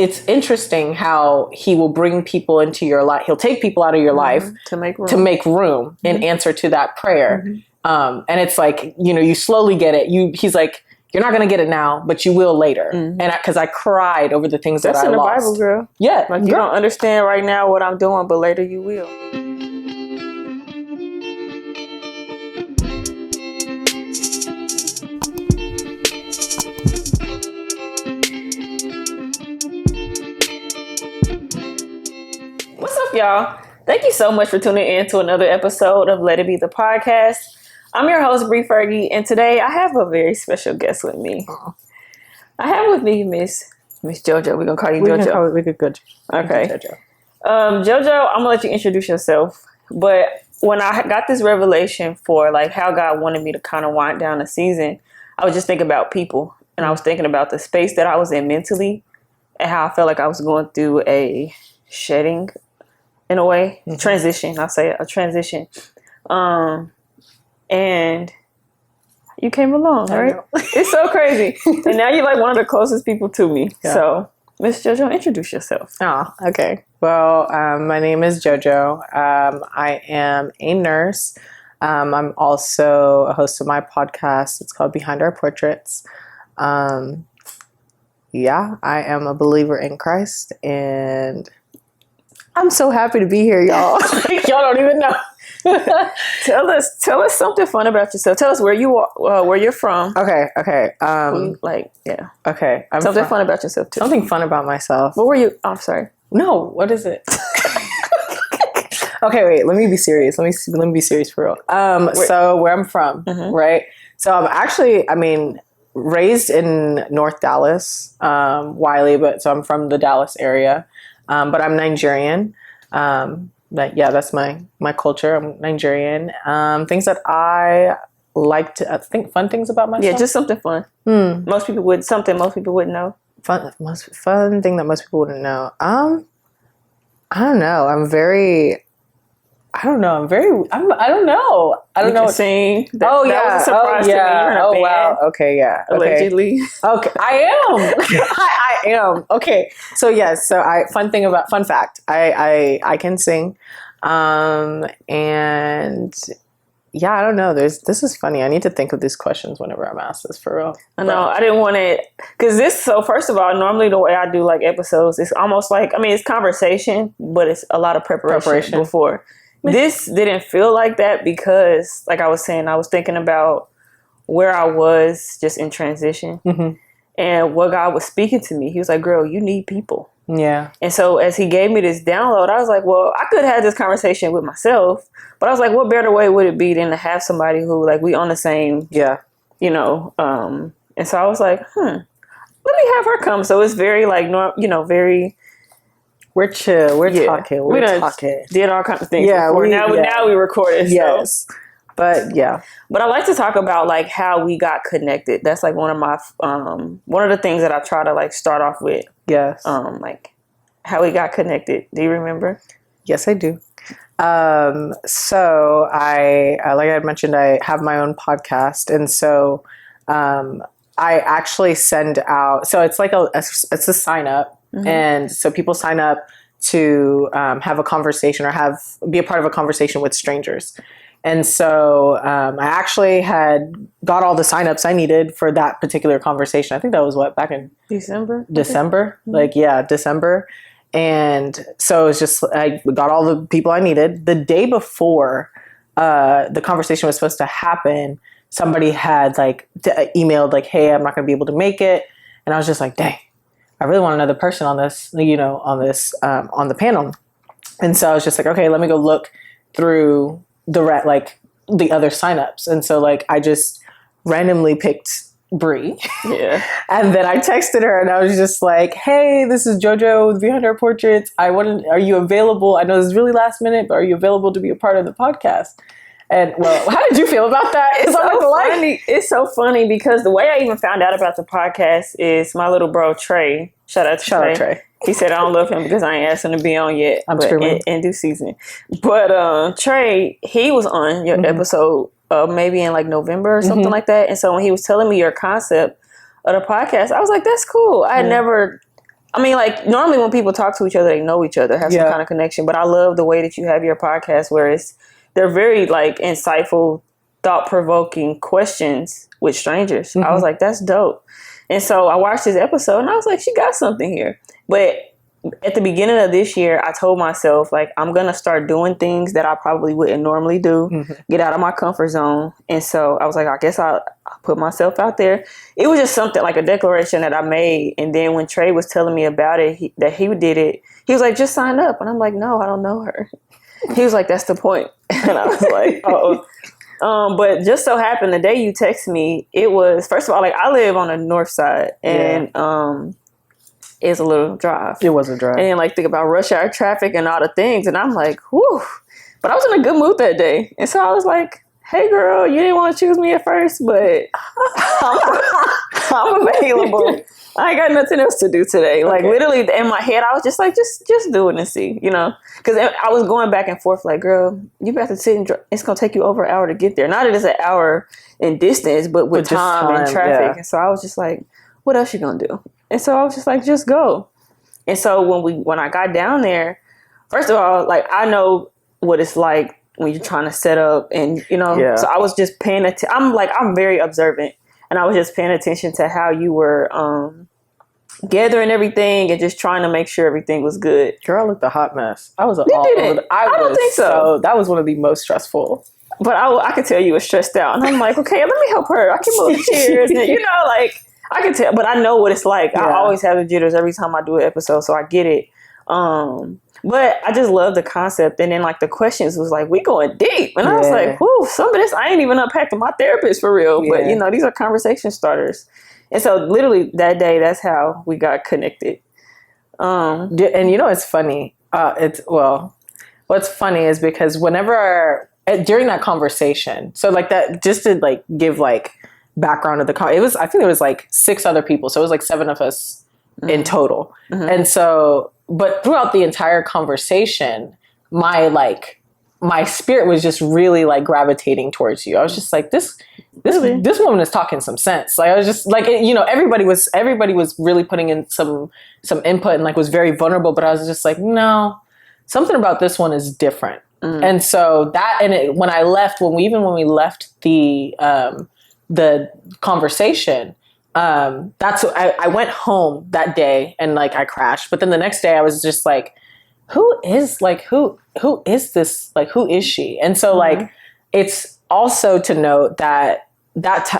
it's interesting how he will bring people into your life. He'll take people out of your life to make room in answer to that prayer. And it's like, you slowly get it. He's like, you're not going to get it now, but you will later. And because I cried over the things that I lost. That's in the Bible, girl. Yeah. Like, you don't understand right now what I'm doing, but later you will. What's up, y'all? Thank you so much for tuning in to another episode of Let It Be the Podcast. I'm your host, Fergie, and today I have a very special guest with me. I have with me Miss JoJo. We're going to call you JoJo. We could go. Okay. JoJo. JoJo, I'm going to let you introduce yourself. But when I got this revelation for like how God wanted me to kind of wind down the season, I was just thinking about people. And I was thinking about the space that I was in mentally and how I felt like I was going through a shedding in a way. Transition. I'll say a transition. And you came along, right? It's so crazy. And now you're like one of the closest people to me. Yeah. So, Miss JoJo, introduce yourself. Oh, okay. Well, my name is JoJo. I am a nurse. I'm also a host of my podcast. It's called Behind Our Portraits. I am a believer in Christ, and I'm so happy to be here, y'all. Y'all don't even know. Tell us something fun about yourself. Tell us where you are, where you're from. Okay. Okay. Something fun about yourself too. Something fun about myself. What were you? I'm sorry. No. What is it? Okay, wait. Let me be serious. Let me be serious for real. So where I'm from, right? So I'm actually, raised in North Dallas, Wiley, but so I'm from the Dallas area. But I'm Nigerian. That's my culture. I'm Nigerian. Things that I like to think, fun things about myself. Yeah, just something fun. Most people wouldn't know. Fun thing that most people wouldn't know. I don't know. I don't know. I don't know. Sing. That was a surprise to me. You're in a band. Wow. Okay. Yeah. Allegedly. Okay. I am. I am. Okay. So fun fact. I can sing. And yeah, I don't know. This is funny. I need to think of these questions whenever I'm asked this for real. I know. I didn't want it because so first of all, normally the way I do like episodes, it's almost like, it's conversation, but it's a lot of preparation. Before. This didn't feel like that because, like I was saying, I was thinking about where I was just in transition and what God was speaking to me. He was like, girl, you need people. Yeah. And so as he gave me this download, I was like, well, I could have this conversation with myself, but I was like, what better way would it be than to have somebody who like we on the same, and so I was like, let me have her come. So it's very like, very... We're chill. We're talking. We talking. Did all kinds of things. Yeah. Now we recorded. Yes. So. But yeah. But I like to talk about like how we got connected. That's like one of my one of the things that I try to like start off with. Yes. Like how we got connected. Do you remember? Yes, I do. So I like I had mentioned, I have my own podcast, and so I actually send out. So it's like it's a sign up. And so people sign up to have a conversation or be a part of a conversation with strangers. And so I actually had got all the signups I needed for that particular conversation. I think that was back in December. December. And so it's just, I got all the people I needed. The day before the conversation was supposed to happen, somebody had emailed like, hey, I'm not going to be able to make it. And I was just like, dang. I really want another person on this, on the panel. And so I was just like, okay, let me go look through the other signups. And so I just randomly picked Bree. Yeah. And then I texted her and I was just like, hey, this is JoJo with Behind Our Portraits. Are you available? I know this is really last minute, but are you available to be a part of the podcast? And well, how did you feel about that? It's so funny because the way I even found out about the podcast is my little bro Trey. Shout out to Trey. He said I don't love him because I ain't asked him to be on yet. I'm screaming. In due season. But Trey, he was on your episode maybe in November or something like that. And so when he was telling me your concept of the podcast, I was like, that's cool. I had never I mean, like, normally when people talk to each other, they know each other, have some kind of connection. But I love the way that you have your podcast where they're very, like, insightful, thought-provoking questions with strangers. I was like, that's dope. And so I watched this episode and I was like, she got something here. But at the beginning of this year, I told myself, like, I'm going to start doing things that I probably wouldn't normally do, get out of my comfort zone. And so I was like, I guess I'll put myself out there. It was just something like a declaration that I made. And then when Trey was telling me about it, that he did it, he was like, just sign up. And I'm like, no, I don't know her. He was like, that's the point. And I was like, oh. But just so happened the day you text me, it was, first of all, like, I live on the north side and it's a little drive. It was a drive. And like think about rush hour traffic and all the things. And I'm like, whew. But I was in a good mood that day. And so I was like, hey girl, you didn't want to choose me at first, but I'm available. I ain't got nothing else to do today. Like literally in my head, I was just like, just do it and see, you know, because I was going back and forth like, girl, you got to sit and it's going to take you over an hour to get there. Not that it's an hour in distance, but with time and traffic. Yeah. And so I was just like, what else you going to do? And so I was just like, just go. And so when I got down there, first of all, like I know what it's like when you're trying to set up and, you know, so I was just paying attention. I'm very observant and I was just paying attention to how you were gathering everything and just trying to make sure everything was good. Girl, looked a hot mess. I was all over. I don't think so. That was one of the most stressful. But I could tell you were stressed out. And I'm like, okay, let me help her. I can move chairs and, you know, like, I can tell, but I know what it's like. I always have the jitters every time I do an episode, so I get it. But I just love the concept. And then, like, the questions was like, we going deep. And I was like, whew, some of this, I ain't even unpacked with my therapist for real. But, you know, these are conversation starters. And so, literally, that day, that's how we got connected. And, you know, it's funny. What's funny is because during that conversation, so, like, that, just to, like, give, like, background of I think there was like 6 other people, so it was like 7 of us in total. And so, but throughout the entire conversation, my spirit was just really like gravitating towards you. I was just like, this woman is talking some sense. Like I was just like, you know, everybody was really putting in some input and like was very vulnerable, but I was just like, no, something about this one is different. And so when we left the conversation, that's what I went home that day and like I crashed. But then the next day I was just like, who is this? Like, who is she? And so like, it's also to note that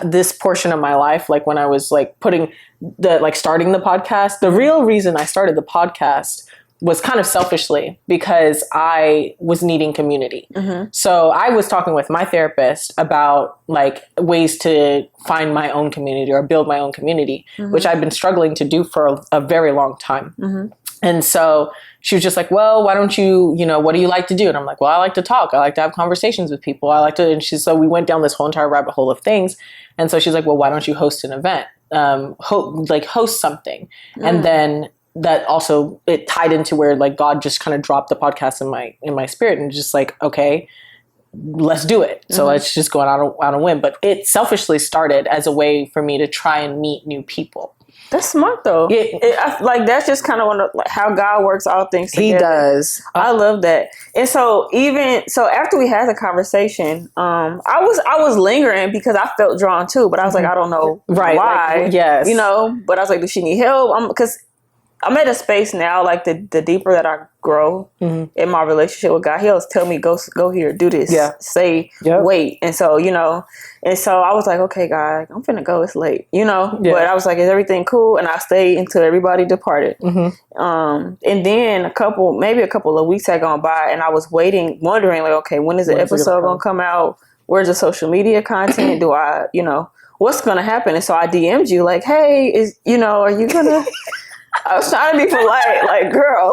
this portion of my life, like when I was like starting the podcast, the real reason I started the podcast was kind of selfishly because I was needing community. So I was talking with my therapist about like ways to find my own community or build my own community, which I've been struggling to do for a very long time. And so she was just like, well, why don't you, what do you like to do? And I'm like, well, I like to talk. I like to have conversations with people. So we went down this whole entire rabbit hole of things. And so she's like, well, why don't you host an event? Host something. And then that also, it tied into where like God just kind of dropped the podcast in my spirit and just like, okay, let's do it. So let's just go out on a whim. But it selfishly started as a way for me to try and meet new people. That's smart though. That's just kind of how God works all things together. He does. I love that. And so after we had the conversation, I was lingering because I felt drawn too, but I was like, I don't know why. Like, yes. But I was like, does she need help? Because I'm at a space now, like the deeper that I grow in my relationship with God, He'll tell me, go here, do this, say, wait. And so, and so I was like, okay, God, I'm finna go. It's late, but I was like, is everything cool? And I stayed until everybody departed. And then a couple of weeks had gone by and I was wondering like, okay, when is the episode going to come out? Where's the social media content? Do I, what's going to happen? And so I DM'd you like, hey, are you going to... I was trying to be polite, like, girl,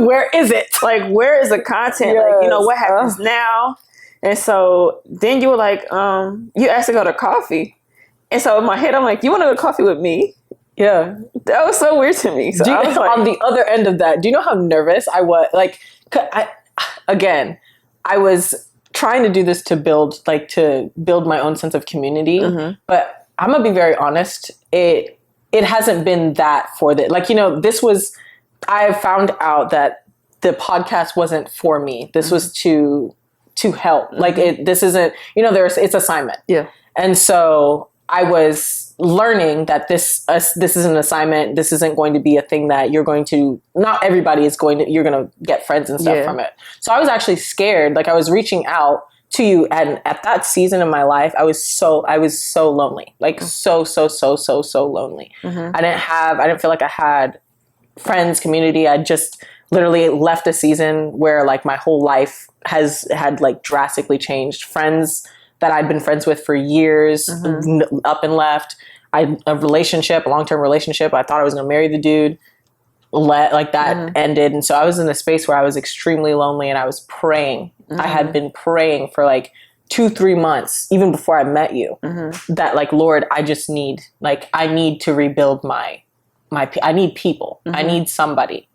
where is it? Like, where is the content? Yes. Like, what happens now? And so then you were like, you asked to go to coffee. And so in my head, I'm like, you want to go to coffee with me? Yeah. That was so weird to me. So I was like, on the other end of that, do you know how nervous I was? Like, I was trying to do this to build my own sense of community. But I'm going to be very honest. it hasn't been that for the, like, I found out that the podcast wasn't for me. This was to help. Like this isn't, it's assignment. Yeah. And so I was learning that this is an assignment. This isn't going to be a thing that you're not everybody is you're going to get friends and stuff from it. So I was actually scared. Like I was reaching out to you. And at that season in my life, I was so lonely, like so lonely. I didn't feel like I had friends, community. I just literally left a season where like my whole life had like drastically changed. Friends that I'd been friends with for years up and left. A long-term relationship. I thought I was going to marry the dude. Ended. And so I was in a space where I was extremely lonely and I was praying. I had been praying for like 2-3 months, even before I met you, that like, Lord, I just need, like, I need to rebuild I need people. I need somebody.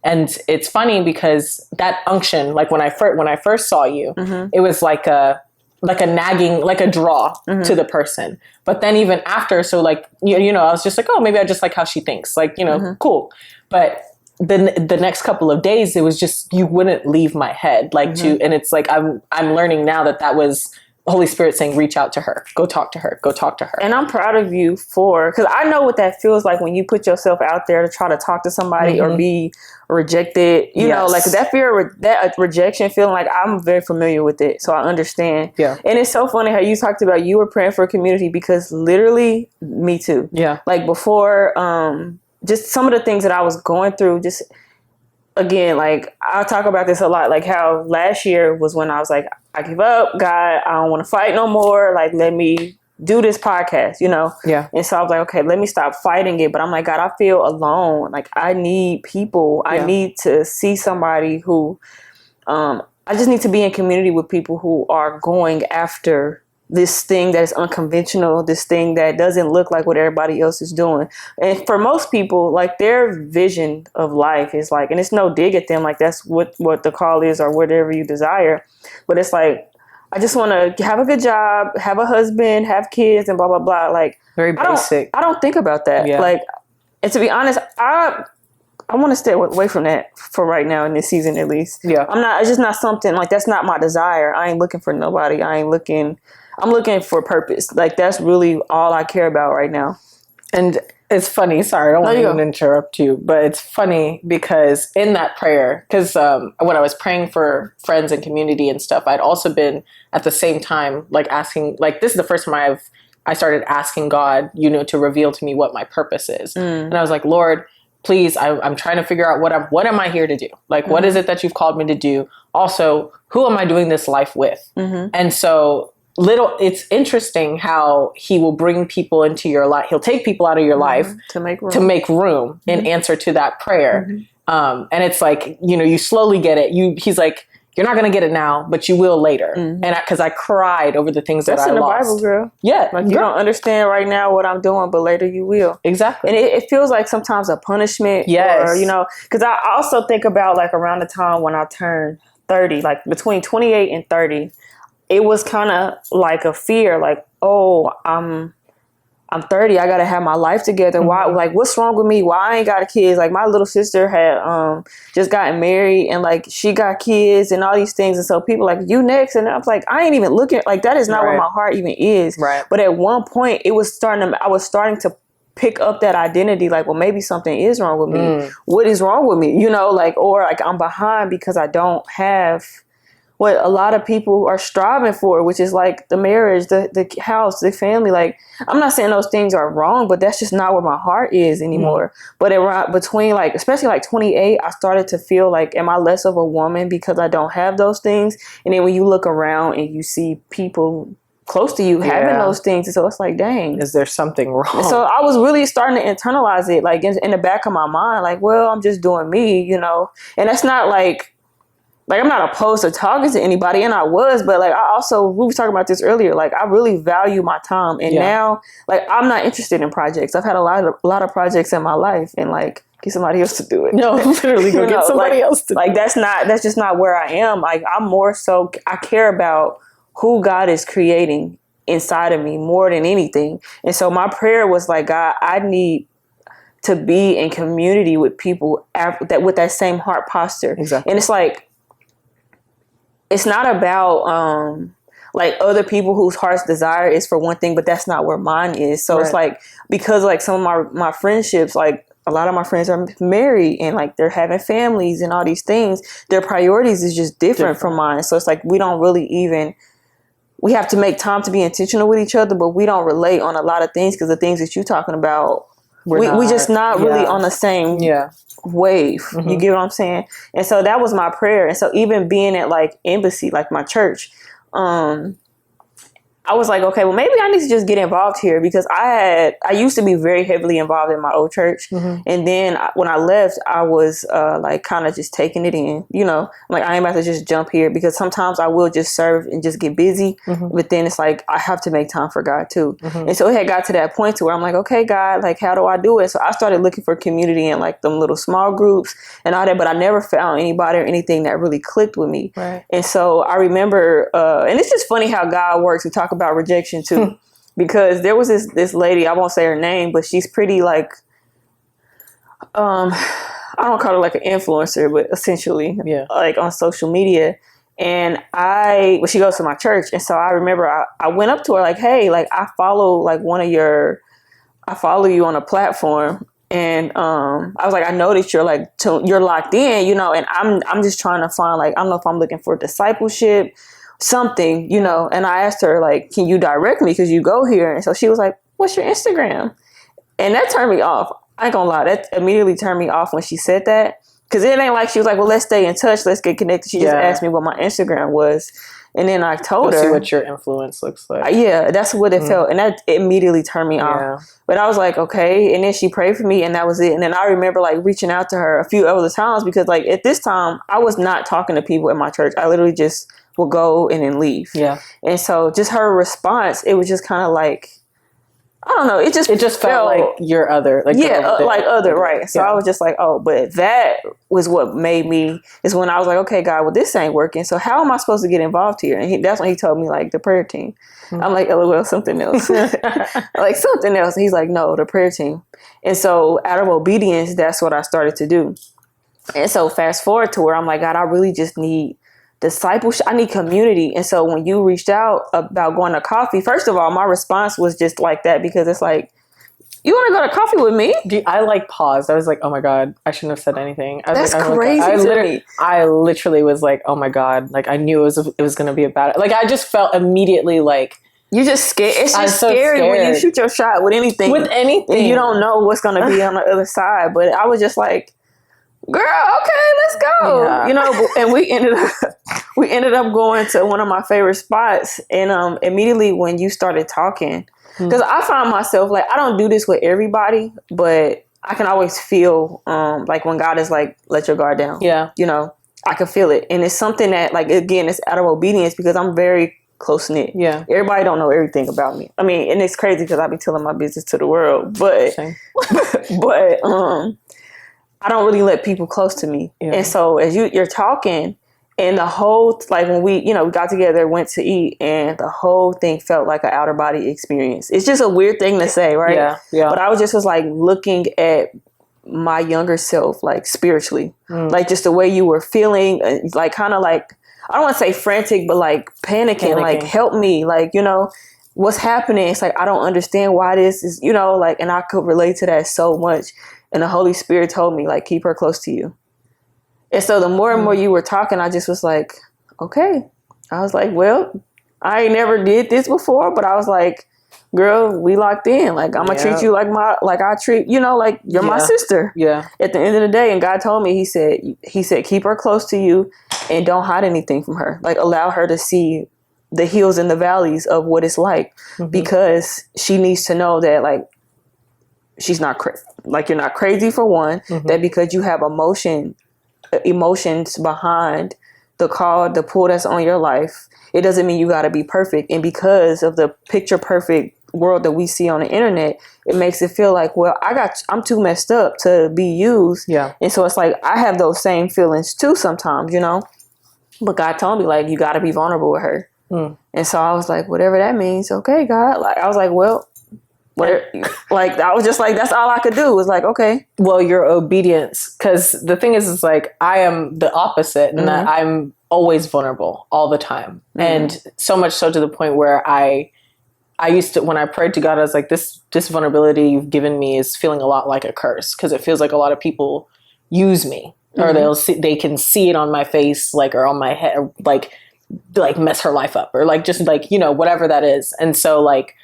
And it's funny because that unction, like when I first saw you, it was like a nagging, like a draw to the person. But then even after, so like, I was just like, oh, maybe I just like how she thinks, like, cool. But the next couple of days, it was just, you wouldn't leave my head, like and it's like, I'm learning now that was Holy Spirit saying, reach out to her, go talk to her. And I'm proud of you because I know what that feels like when you put yourself out there to try to talk to somebody or be rejected, you know, like that fear, that rejection feeling, like I'm very familiar with it. So I understand. Yeah. And it's so funny how you talked about you were praying for a community, because literally me too. Yeah. Like before, just some of the things that I was going through, just again, like I'll talk about this a lot, like how last year was when I was like, I give up, God, I don't want to fight no more. Like, let me do this podcast, Yeah. And so I was like, okay, let me stop fighting it. But I'm like, God, I feel alone. Like I need people. Yeah. I need to see somebody who, I just need to be in community with people who are going after this thing that is unconventional, this thing that doesn't look like what everybody else is doing. And for most people, like their vision of life is like, and it's no dig at them, like that's what the call is or whatever you desire. But it's like, I just want to have a good job, have a husband, have kids and blah, blah, blah. Like very basic. I don't think about that. Yeah. Like, and to be honest, I want to stay away from that for right now in this season, at least. Yeah. It's just not something like, that's not my desire. I ain't looking for nobody. I'm looking for purpose. Like that's really all I care about right now. And it's funny. Sorry, I don't want to even interrupt you, but it's funny because in that prayer, because when I was praying for friends and community and stuff, I'd also been at the same time like asking, like this is the first time I started asking God, to reveal to me what my purpose is. And I was like, Lord, please, I'm trying to figure out what am I here to do? Like, what is it that you've called me to do? Also, who am I doing this life with? And so it's interesting how he will bring people into your life. He'll take people out of your life to make room in answer to that prayer. And it's like, you slowly get it. He's like, you're not going to get it now, but you will later. And because I cried over the things that's that I lost. That's in the Bible, girl. Yeah. Like you don't understand right now what I'm doing, but later you will. Exactly. And it feels like sometimes a punishment. Yes. Or, because I also think about like around the time when I turned 30, like between 28 and 30, it was kind of like a fear, like, oh, I'm 30. I got to have my life together. Why? Like, what's wrong with me? Why I ain't got kids? Like, my little sister had just gotten married and like she got kids and all these things. And so people like, you next. And I was like, I ain't even looking. Like, that is not where my heart even is. Right. But at one point, I was starting to pick up that identity. Like, well, maybe something is wrong with me. What is wrong with me? Or like I'm behind because I don't have what a lot of people are striving for, which is like the marriage, the house, the family. Like, I'm not saying those things are wrong, but that's just not where my heart is anymore. But around between like, especially like 28, I started to feel like, am I less of a woman because I don't have those things? And then when you look around and you see people close to you having those things, and so it's like, dang, is there something wrong? So I was really starting to internalize it, like in the back of my mind, like, well, I'm just doing me, and that's not like I'm not opposed to talking to anybody, and I was, but like we were talking about this earlier, like I really value my time, and now like I'm not interested in projects. I've had a lot of projects in my life, and like get somebody else to do it. No, literally go get somebody else to like do it. That's just not where I am. Like I'm more so I care about who God is creating inside of me more than anything. And so my prayer was like, God, I need to be in community with people that with that same heart posture. Exactly. And it's like, it's not about like other people whose heart's desire is for one thing, but that's not where mine is. So it's like, because like some of my friendships, like a lot of my friends are married and like they're having families and all these things, their priorities is just different from mine. So it's like, we don't really even, we have to make time to be intentional with each other, but we don't relate on a lot of things, because the things that you're talking about, we just not really on the same wave. You get what I'm saying? And so that was my prayer. And so even being at like Embassy, like my church, I was like, okay, well, maybe I need to just get involved here, because I used to be very heavily involved in my old church. And then when I left, I was like kind of just taking it in, you know, like I ain't about to just jump here, because sometimes I will just serve and just get busy. But then it's like, I have to make time for God too. And so it had got to that point to where I'm like, okay, God, like, how do I do it? So I started looking for community in like them little small groups and all that, but I never found anybody or anything that really clicked with me. And so I remember, and it's just funny how God works. We talk about rejection too, because there was this lady, I won't say her name, but she's pretty like, I don't call her like an influencer, but essentially like on social media. And she goes to my church. And so I remember I went up to her like, hey, like I follow you on a platform. And I was like, I know that you're like, you're locked in, you know, and I'm just trying to find, like, I don't know if I'm looking for discipleship, something, you know. And I asked her, like, can you direct me, because you go here? And so she was like, what's your Instagram? And that turned me off. I ain't gonna lie, that immediately turned me off when she said that, because it ain't like she was like, well, let's stay in touch, let's get connected. She just asked me what my Instagram was. And then I told her, see what your influence looks like. Yeah, that's what it felt. And that immediately turned me off. But I was like, okay. And then she prayed for me, and that was it. And then I remember like reaching out to her a few other times, because like at this time I was not talking to people at my church. I literally just would go and then leave. And so just her response, it was just kind of like, I don't know. It just felt like your other, like like other, right? So I was just like, oh, but that was what made me, is when I was like, okay, God, well, this ain't working. So how am I supposed to get involved here? And that's when he told me like the prayer team. I'm like, LOL, something else, like something else. And he's like, no, the prayer team. And so out of obedience, that's what I started to do. And so fast forward to where I'm like, God, I really just need discipleship. I need community. And so when you reached out about going to coffee, first of all, my response was just like that, because it's like, you want to go to coffee with me? I like paused. I was like, oh my God, I shouldn't have said anything. That's crazy to me. I literally was like, oh my God, like I knew it was going to be about it. Like I just felt immediately like, you're just scared. It's just scary when you shoot your shot with anything. And you don't know what's going to be on the other side. But I was just like, girl, okay, let's go. You know, and we ended up going to one of my favorite spots. And immediately when you started talking, because I found myself like, I don't do this with everybody, but I can always feel like when God is like, let your guard down. You know, I can feel it. And it's something that, like, again, it's out of obedience, because I'm very close knit. Everybody don't know everything about me. I mean, and it's crazy because I be telling my business to the world, but I don't really let people close to me. And so as you're talking, and the whole, like when we got together, went to eat, and the whole thing felt like an outer body experience. It's just a weird thing to say, right? But I was like looking at my younger self, like spiritually, like just the way you were feeling, like kind of like, I don't want to say frantic, but like panicking, like help me, like, you know, what's happening? It's like, I don't understand why this is, you know, like, and I could relate to that so much. And the Holy Spirit told me, like, keep her close to you. And so the more and more you were talking, I just was like, okay. I was like, well, I ain't never did this before, but I was like, girl, we locked in. Like, I'm gonna treat you like I treat, you know, like you're my sister. At the end of the day. And God told me, he said, keep her close to you and don't hide anything from her. Like, allow her to see the hills and the valleys of what it's like, because she needs to know that, like, she's not like, you're not crazy, for one, that because you have emotions behind the call, the pull that's on your life, it doesn't mean you got to be perfect. And because of the picture perfect world that we see on the internet, it makes it feel like, well, I'm too messed up to be used. And so it's like, I have those same feelings too sometimes, you know, but God told me, like, you got to be vulnerable with her. And so I was like, whatever that means. Okay, God. Like, I was like, well, Like, I was just like, that's all I could do was like, okay. Well, your obedience, because the thing is like, I am the opposite in that I'm always vulnerable all the time. And so much so to the point where I used to, when I prayed to God, I was like, this vulnerability you've given me is feeling a lot like a curse, because it feels like a lot of people use me, or they can see it on my face, like, or on my head, or like mess her life up, or like, just like, whatever that is. And so like,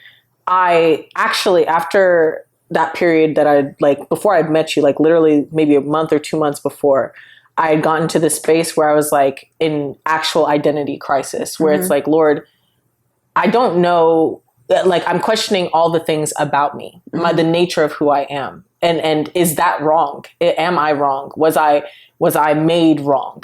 I actually, after that period that before I'd met you, like literally maybe a month or 2 months before, I had gotten to this space where I was like in actual identity crisis, where it's like, Lord, I don't know, like I'm questioning all the things about me, the nature of who I am. And is that wrong? Am I wrong? Was I made wrong?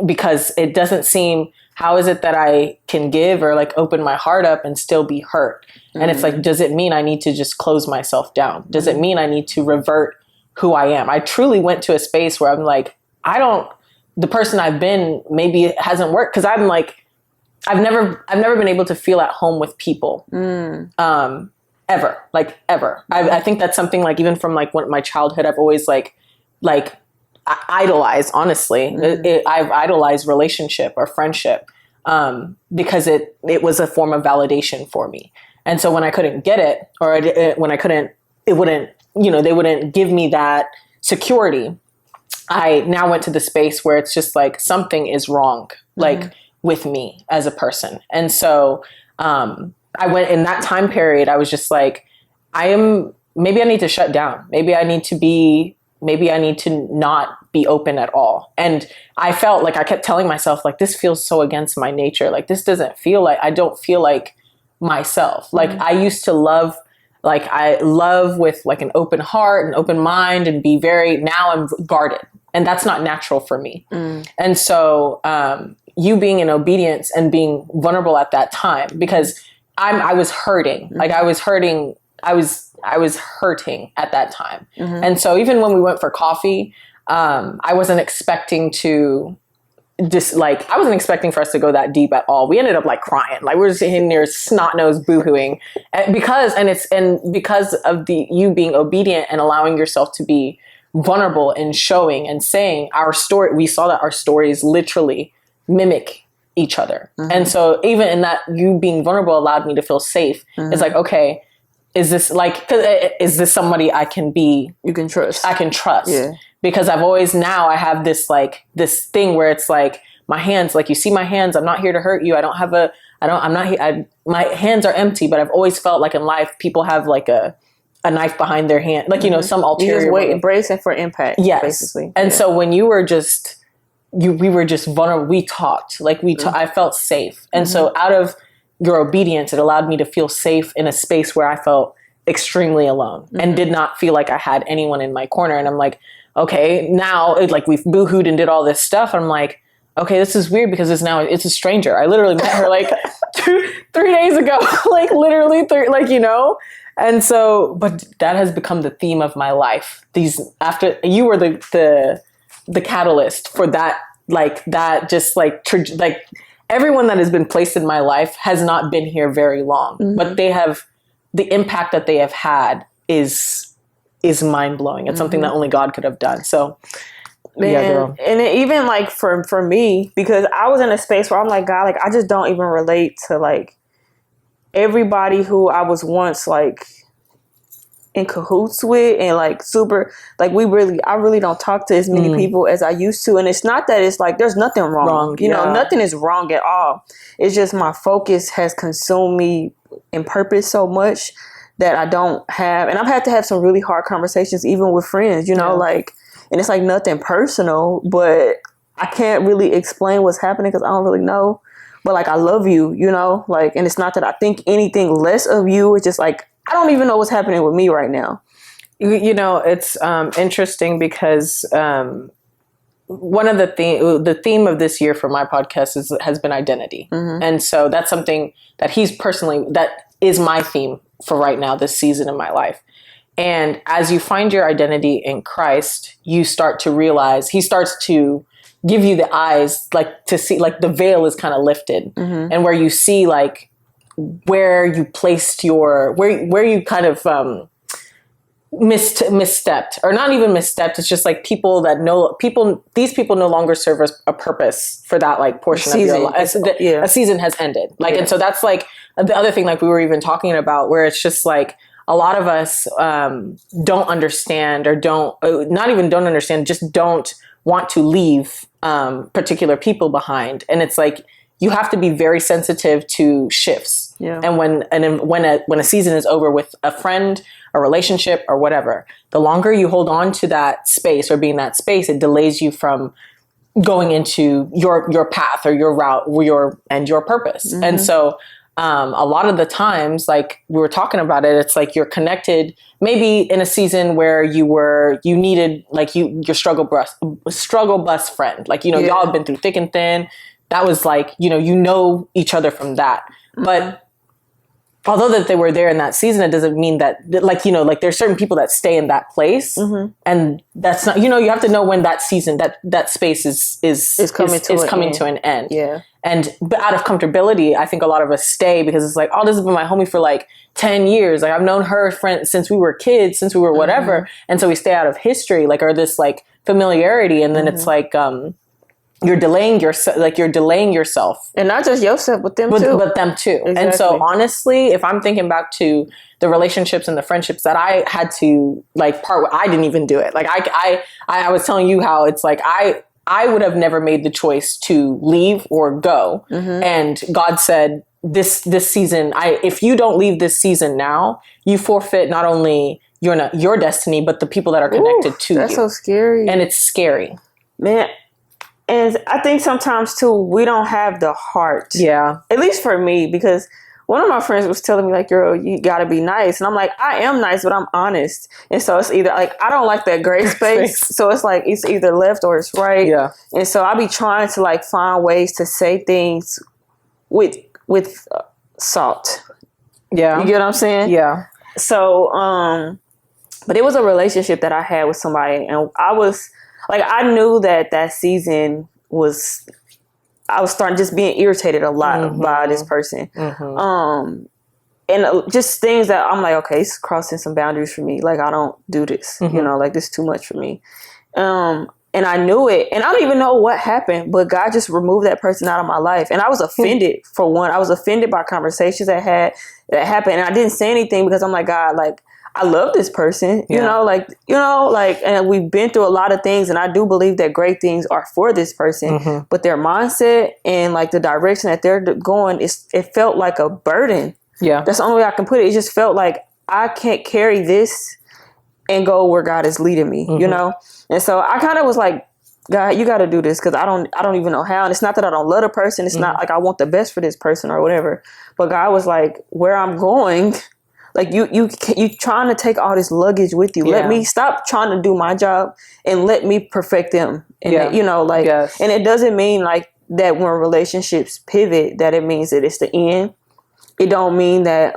Because it doesn't seem, how is it that I can give or like open my heart up and still be hurt? And it's like, does it mean I need to just close myself down? Does it mean I need to revert who I am? I truly went to a space where I'm like, the person I've been, maybe it hasn't worked. Cause I'm like, I've never been able to feel at home with people. Ever. I think that's something like, even from like my childhood, I've always like idolized, honestly. I've idolized relationship or friendship, because it was a form of validation for me. And so when I couldn't get it, or when I couldn't, they wouldn't give me that security. I now went to the space where it's just like, something is wrong, like with me as a person. And so, I went in that time period, I was just like, maybe I need to shut down. Maybe I need to not be open at all. And I felt like I kept telling myself, like, this feels so against my nature. Like, this doesn't feel like, I don't feel like myself. Like I used to love, like I love with like an open heart and open mind and be now I'm guarded, and that's not natural for me. And so, you being in obedience and being vulnerable at that time, because I was hurting, like I was hurting at that time. And so even when we went for coffee, I wasn't expecting I wasn't expecting for us to go that deep at all. We ended up like crying, like we were sitting there snot nosed boohooing, because of you being obedient and allowing yourself to be vulnerable and showing and saying our story. We saw that our stories literally mimic each other. And so even in that, you being vulnerable allowed me to feel safe. It's like, okay, is this somebody you can trust? I can trust. Yeah. Because I've always, now I have this thing where it's like, my hands, like you see my hands, I'm not here to hurt you. I'm not here. My hands are empty, but I've always felt like in life, people have like a knife behind their hand, like, some ulterior. You just embracing for impact. Yes. Basically. And so when you were just, we were just vulnerable, we talked, like I felt safe. And so out of your obedience, it allowed me to feel safe in a space where I felt extremely alone and did not feel like I had anyone in my corner. And I'm like, okay, now we've boohooed and did all this stuff. I'm like, okay, this is weird, because it's a stranger. I literally met her like 3 days ago, like literally And so, but that has become the theme of my life. After you were the catalyst for that, everyone that has been placed in my life has not been here very long, but the impact that they have had is mind blowing. It's something that only God could have done. So, man, and even like for me, because I was in a space where I'm like, God, like I just don't even relate to like everybody who I was once like in cahoots with, and like super, like I really don't talk to as many people as I used to. And it's not that it's like there's nothing wrong. Nothing is wrong at all. It's just my focus has consumed me in purpose so much that I don't have, and I've had to have some really hard conversations even with friends, like, and it's like nothing personal, but I can't really explain what's happening because I don't really know. But like, I love you, like, and it's not that I think anything less of you. It's just like, I don't even know what's happening with me right now. It's interesting because one of the theme of this year for my podcast has been identity. And so that's something that that is my theme for right now, this season in my life. And as you find your identity in Christ, you start to realize he starts to give you the eyes, like to see, like the veil is kind of lifted, and where you see like where you placed where you kind of misstepped, or not even misstepped. It's just like these people no longer serve a purpose for that like portion of your life. A season has ended. Like, and so that's like the other thing, like we were even talking about, where it's just like a lot of us don't understand, or don't understand, just don't want to leave particular people behind. And it's like, you have to be very sensitive to shifts. Yeah. And when a season is over with a friend, a relationship, or whatever, the longer you hold on to that space or be in that space, it delays you from going into your path or your route, your purpose. Mm-hmm. And so a lot of the times, like we were talking about it, it's like you're connected maybe in a season where you needed like your struggle bus friend. Like, y'all have been through thick and thin. That was like, you know each other from that. Mm-hmm. But although that they were there in that season, it doesn't mean that, like, like there's certain people that stay in that place. Mm-hmm. And that's not, you have to know when that season, that space is coming to an end. Yeah. But out of comfortability, I think a lot of us stay because it's like, oh, this has been my homie for like 10 years. Like, I've known her since we were kids, since we were whatever. Mm-hmm. And so we stay out of history, like, or this like familiarity. And then it's like, you're delaying yourself, and not just yourself, but them too. But them too. Exactly. And so honestly, if I'm thinking back to the relationships and the friendships that I had to like part with, I didn't even do it. Like I was telling you how it's like I would have never made the choice to leave or go. Mm-hmm. And God said this season, if you don't leave this season now, you forfeit not only your destiny, but the people that are connected to you. That's so scary. And it's scary, man. And I think sometimes too, we don't have the heart. Yeah. At least for me, because one of my friends was telling me like, girl, you gotta be nice. And I'm like, I am nice, but I'm honest. And so it's either like, I don't like that gray space. So it's like, it's either left or it's right. Yeah. And so I be trying to like find ways to say things with salt. Yeah. You get what I'm saying? Yeah. So, but it was a relationship that I had with somebody, and I was like, I knew that season I was starting just being irritated a lot mm-hmm. by this person. Mm-hmm. And just things that I'm like, okay, it's crossing some boundaries for me. Like, I don't do this, mm-hmm. Like this is too much for me. And I knew it, and I don't even know what happened, but God just removed that person out of my life. And I was offended for one. I was offended by conversations that happened. And I didn't say anything because I'm like, God, like, I love this person, and we've been through a lot of things, and I do believe that great things are for this person, mm-hmm. but their mindset and like the direction that they're going, it felt like a burden. Yeah. That's the only way I can put it. It just felt like I can't carry this and go where God is leading me, mm-hmm. And so I kind of was like, God, you got to do this, because I don't even know how. And it's not that I don't love the person. It's mm-hmm. not like I want the best for this person or whatever. But God was like, where I'm going, like you trying to take all this luggage with you. Yeah. Let me stop trying to do my job and let me perfect them. And yes. And it doesn't mean like that when relationships pivot, that it means that it's the end. It don't mean that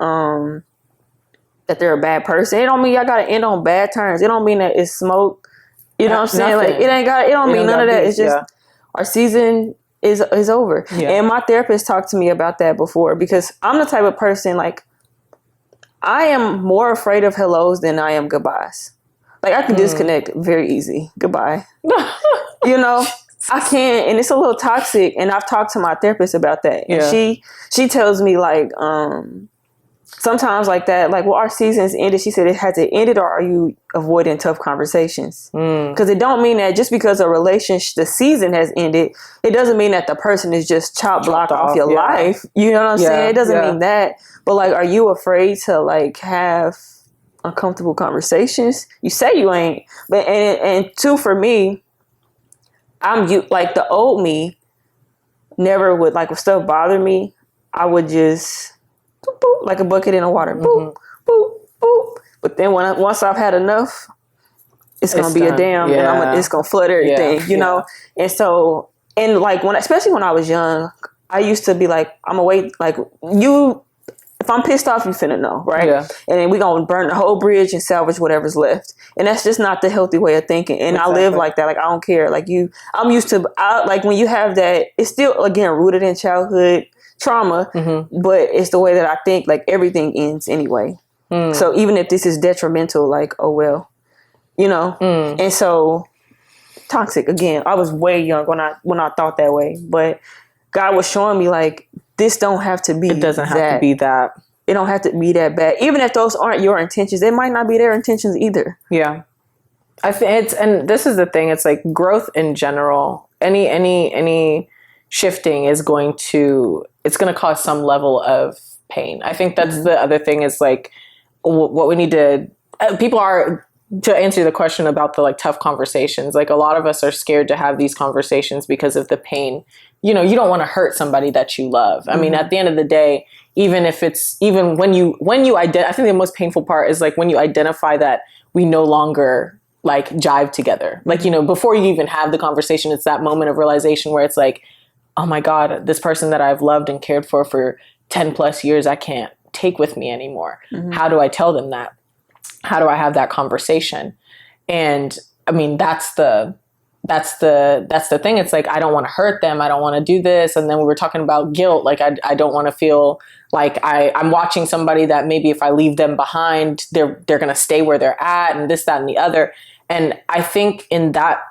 that they're a bad person. It don't mean y'all got to end on bad terms. It don't mean that it's smoke. You know what I'm saying? Nothing. Like it don't mean none of that. It's just our season is over. Yeah. And my therapist talked to me about that before, because I'm the type of person, like, I am more afraid of hellos than I am goodbyes. Like, I can disconnect very easy. Goodbye. I can't, and it's a little toxic. And I've talked to my therapist about that. Yeah. And she tells me like, sometimes like that, like, well, our season's ended. She said, has it ended, or are you avoiding tough conversations? Because it don't mean that just because a relationship, the season has ended, it doesn't mean that the person is just blocked off your life. You know what I'm saying? It doesn't mean that. But like, are you afraid to like have uncomfortable conversations? You say you ain't, but and two, for me, like the old me never would, like, if stuff bothered me, I would just boop, boop, like a bucket in the water, boop, mm-hmm. boop, boop. But then once I've had enough, it's gonna be done. A dam, and it's gonna flood everything, you know. And so, and like especially when I was young, I used to be like, I'm gonna wait, like you. If I'm pissed off, you finna know, right? Yeah. And then we gonna burn the whole bridge and salvage whatever's left. And that's just not the healthy way of thinking. And exactly. I live like that. Like, I don't care. Like I'm used to, like when you have that, it's still, again, rooted in childhood trauma, but it's the way that I think, like everything ends anyway. So even if this is detrimental, like, oh well, you know. And so toxic again. I was way young when I thought that way, but God was showing me like this don't have to be. It doesn't have to be that. It don't have to be that bad. Even if those aren't your intentions, it might not be their intentions either. Yeah. I think and this is the thing, it's like growth in general, any shifting is going to cause some level of pain. I think that's the other thing is like what we need to, people are, to answer the question about the like tough conversations, like a lot of us are scared to have these conversations because of the pain. You know, you don't want to hurt somebody that you love. I mean, at the end of the day, even when you I think the most painful part is like when you identify that we no longer like jive together. Like, you know, before you even have the conversation, it's that moment of realization where it's like, oh my God, this person that I've loved and cared for 10 plus years, I can't take with me anymore. How do I tell them that? How do I have that conversation? And I mean, that's the thing. It's like, I don't want to hurt them. I don't want to do this. And then we were talking about guilt. Like, I don't want to feel like I'm watching somebody that maybe if I leave them behind, they're going to stay where they're at and this, that, and the other. And I think in that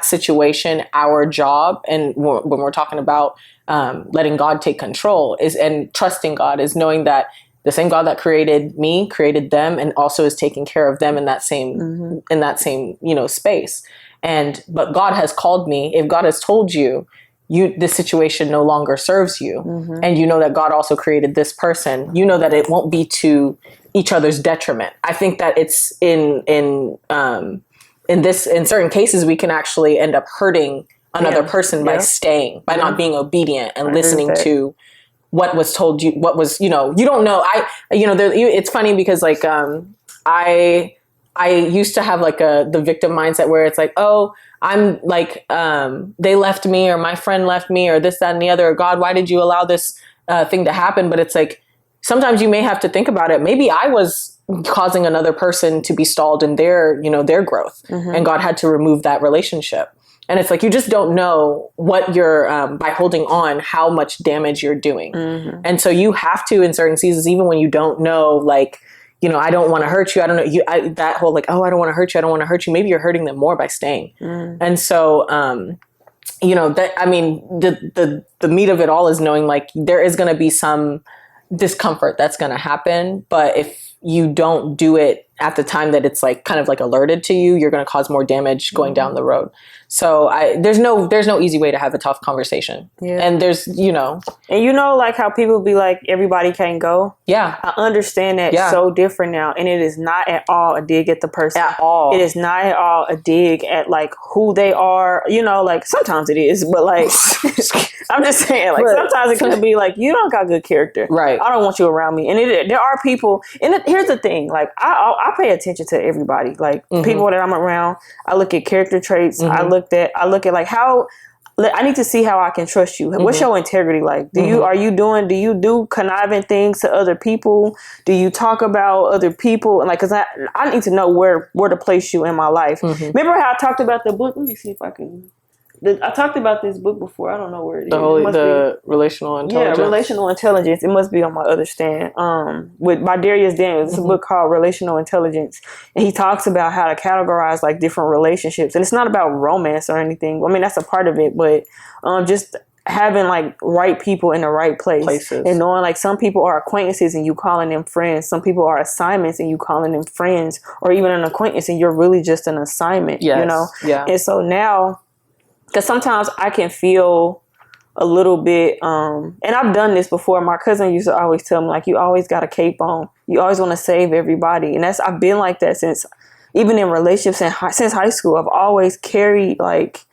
situation, our job, and when we're talking about letting God take control and trusting God, is knowing that the same God that created me, created them, and also is taking care of them in that same, you know, space. But God has called me. If God has told you, this situation no longer serves you, and you know that God also created this person, you know that it won't be to each other's detriment. I think that it's in certain cases, we can actually end up hurting another person by staying, by not being obedient and listening to what was told you, what was, you know, you don't know. It's funny because like, I used to have like the victim mindset where it's like, oh, I'm like, they left me, or my friend left me, or this, that, and the other. Or God, why did you allow this thing to happen? But it's like, sometimes you may have to think about it. Maybe I was causing another person to be stalled in their growth, and God had to remove that relationship. And it's like, you just don't know what you're, by holding on, how much damage you're doing. And so you have to, in certain seasons, even when you don't know, like, you know, I don't want to hurt you. I don't know that whole like, oh, I don't want to hurt you. I don't want to hurt you. Maybe you're hurting them more by staying. And so, you know, that, I mean, the meat of it all is knowing like there is going to be some discomfort that's going to happen. But if you don't do it at the time that it's like kind of like alerted to you, you're going to cause more damage going down the road. So there's no easy way to have a tough conversation. And there's, you know, and you know, like how people be like, everybody can't go. Yeah. I understand that so different now. And it is not at all a dig at the person. At all. It is not at all a dig at like who they are. You know, like sometimes it is, but like, I'm just saying, like sometimes it can be like, you don't got good character. Right. I don't want you around me. And there are people, and here's the thing, like I pay attention to everybody, like people that I'm around. I look at character traits. I look at like how I need to see how I can trust you. What's your integrity like? Do you do conniving things to other people? Do you talk about other people? And like, cause I need to know where to place you in my life. Remember how I talked about the book? Let me see if I can. I talked about this book before. I don't know where it is. The Relational Intelligence. Yeah, Relational Intelligence. It must be on my other stand. By Darius Daniels. It's a book called Relational Intelligence. And he talks about how to categorize like different relationships. And it's not about romance or anything. I mean, that's a part of it. But just having like right people in the right places. And knowing like some people are acquaintances and you calling them friends. Some people are assignments and you calling them friends. Or even an acquaintance and you're really just an assignment. Yes. You know? Yeah. And so now, because sometimes I can feel a little bit, and I've done this before. My cousin used to always tell me, like, you always got a cape on. You always want to save everybody. And I've been like that since, even in relationships since high school. I've always carried, like,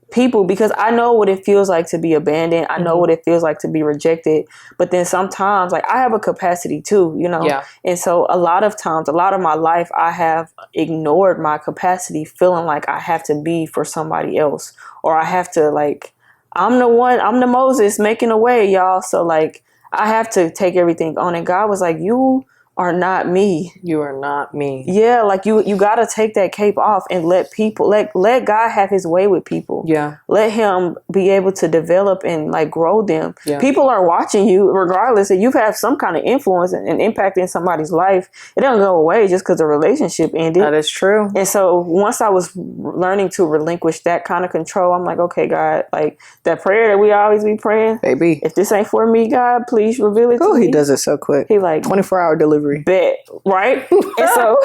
people because I know what it feels like to be abandoned. I know what it feels like to be rejected. But then sometimes, like, I have a capacity too, you know? Yeah. And so a lot of times, a lot of my life, I have ignored my capacity, feeling like I have to be for somebody else, or I have to, like, I'm the Moses making a way, y'all. So like, I have to take everything on. And God was like, you are not me. You are not me. Yeah, like you gotta take that cape off and let people let God have his way with people. Yeah. Let him be able to develop and like grow them. Yeah. People are watching you regardless if you've had some kind of influence and impact in somebody's life. It doesn't go away just because the relationship ended. That is true. And so once I was learning to relinquish that kind of control, I'm like, okay, God, like that prayer that we always be praying, baby, if this ain't for me, God, please reveal it to me. He does it so quick. He like 24-hour delivery. Bet, right? And so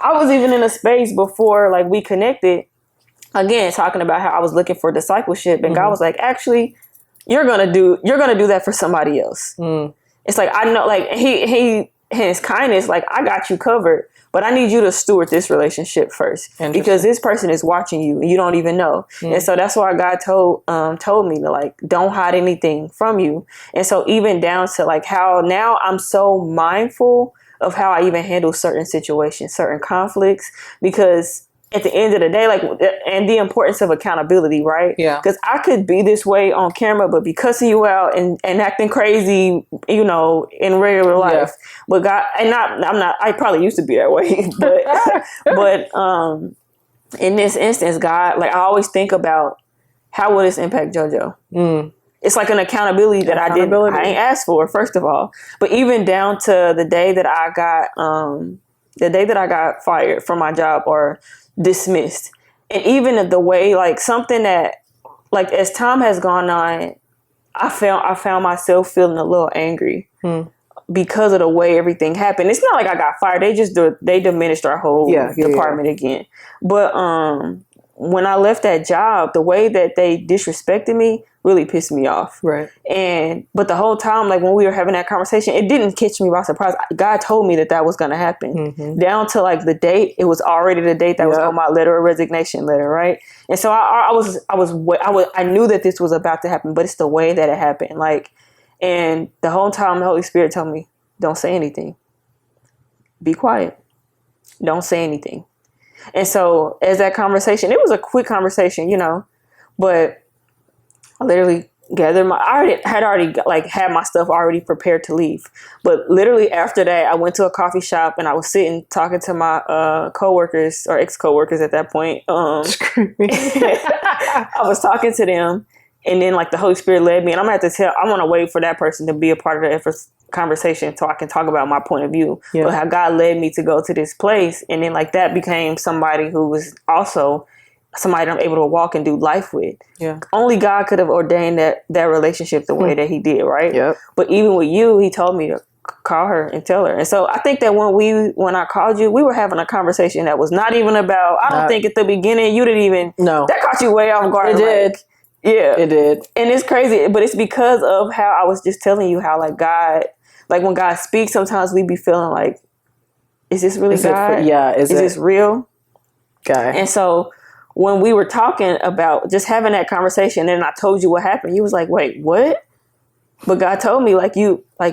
I was even in a space before like we connected, again, talking about how I was looking for discipleship, and God was like, actually, you're gonna do that for somebody else. It's like, I know, like he his kindness, like, I got you covered, but I need you to steward this relationship first, because this person is watching you and you don't even know. And so that's why God told me to, like, don't hide anything from you. And so even down to like how now I'm so mindful of how I even handle certain situations, certain conflicts, because at the end of the day, like, and the importance of accountability, right? Yeah. Because I could be this way on camera, but be cussing you out and acting crazy, you know, in regular life. Yeah. But God, and I'm not, I probably used to be that way, but in this instance, God, like, I always think about how will this impact JoJo? It's like an accountability that I ain't asked for, first of all. But even down to the day that I got fired from my job or dismissed, and even the way, like, something that, like, as time has gone on, I found myself feeling a little angry because of the way everything happened. It's not like I got fired. They diminished our whole department again. But when I left that job, the way that they disrespected me really pissed me off. Right. But the whole time, like, when we were having that conversation, it didn't catch me by surprise. God told me that was going to happen. Down to like the date, it was already the date that was on my letter of resignation letter. Right. And so I knew that this was about to happen, but it's the way that it happened. Like, and the whole time the Holy Spirit told me, don't say anything. Be quiet. Don't say anything. And so as that conversation, it was a quick conversation, you know, but I literally gathered I had my stuff already prepared to leave. But literally after that, I went to a coffee shop and I was sitting talking to my coworkers or ex-coworkers at that point. I was talking to them, and then like the Holy Spirit led me, and I'm gonna have to I want to wait for that person to be a part of the conversation so I can talk about my point of view. Yeah. But how God led me to go to this place, and then like that became somebody who was also somebody I'm able to walk and do life with. Yeah. Only God could have ordained that relationship the way that he did, right? Yep. But even with you, he told me to call her and tell her. And so I think that when I called you, we were having a conversation that was not even about, I don't think at the beginning you didn't even, that caught you way off guard. It did. Yeah. It did. And it's crazy, but it's because of how I was just telling you how, like, God, like, when God speaks, sometimes we be feeling like, is this really God? Is this real? God. And so when we were talking about just having that conversation, and I told you what happened, you was like, wait, what? But God told me, like,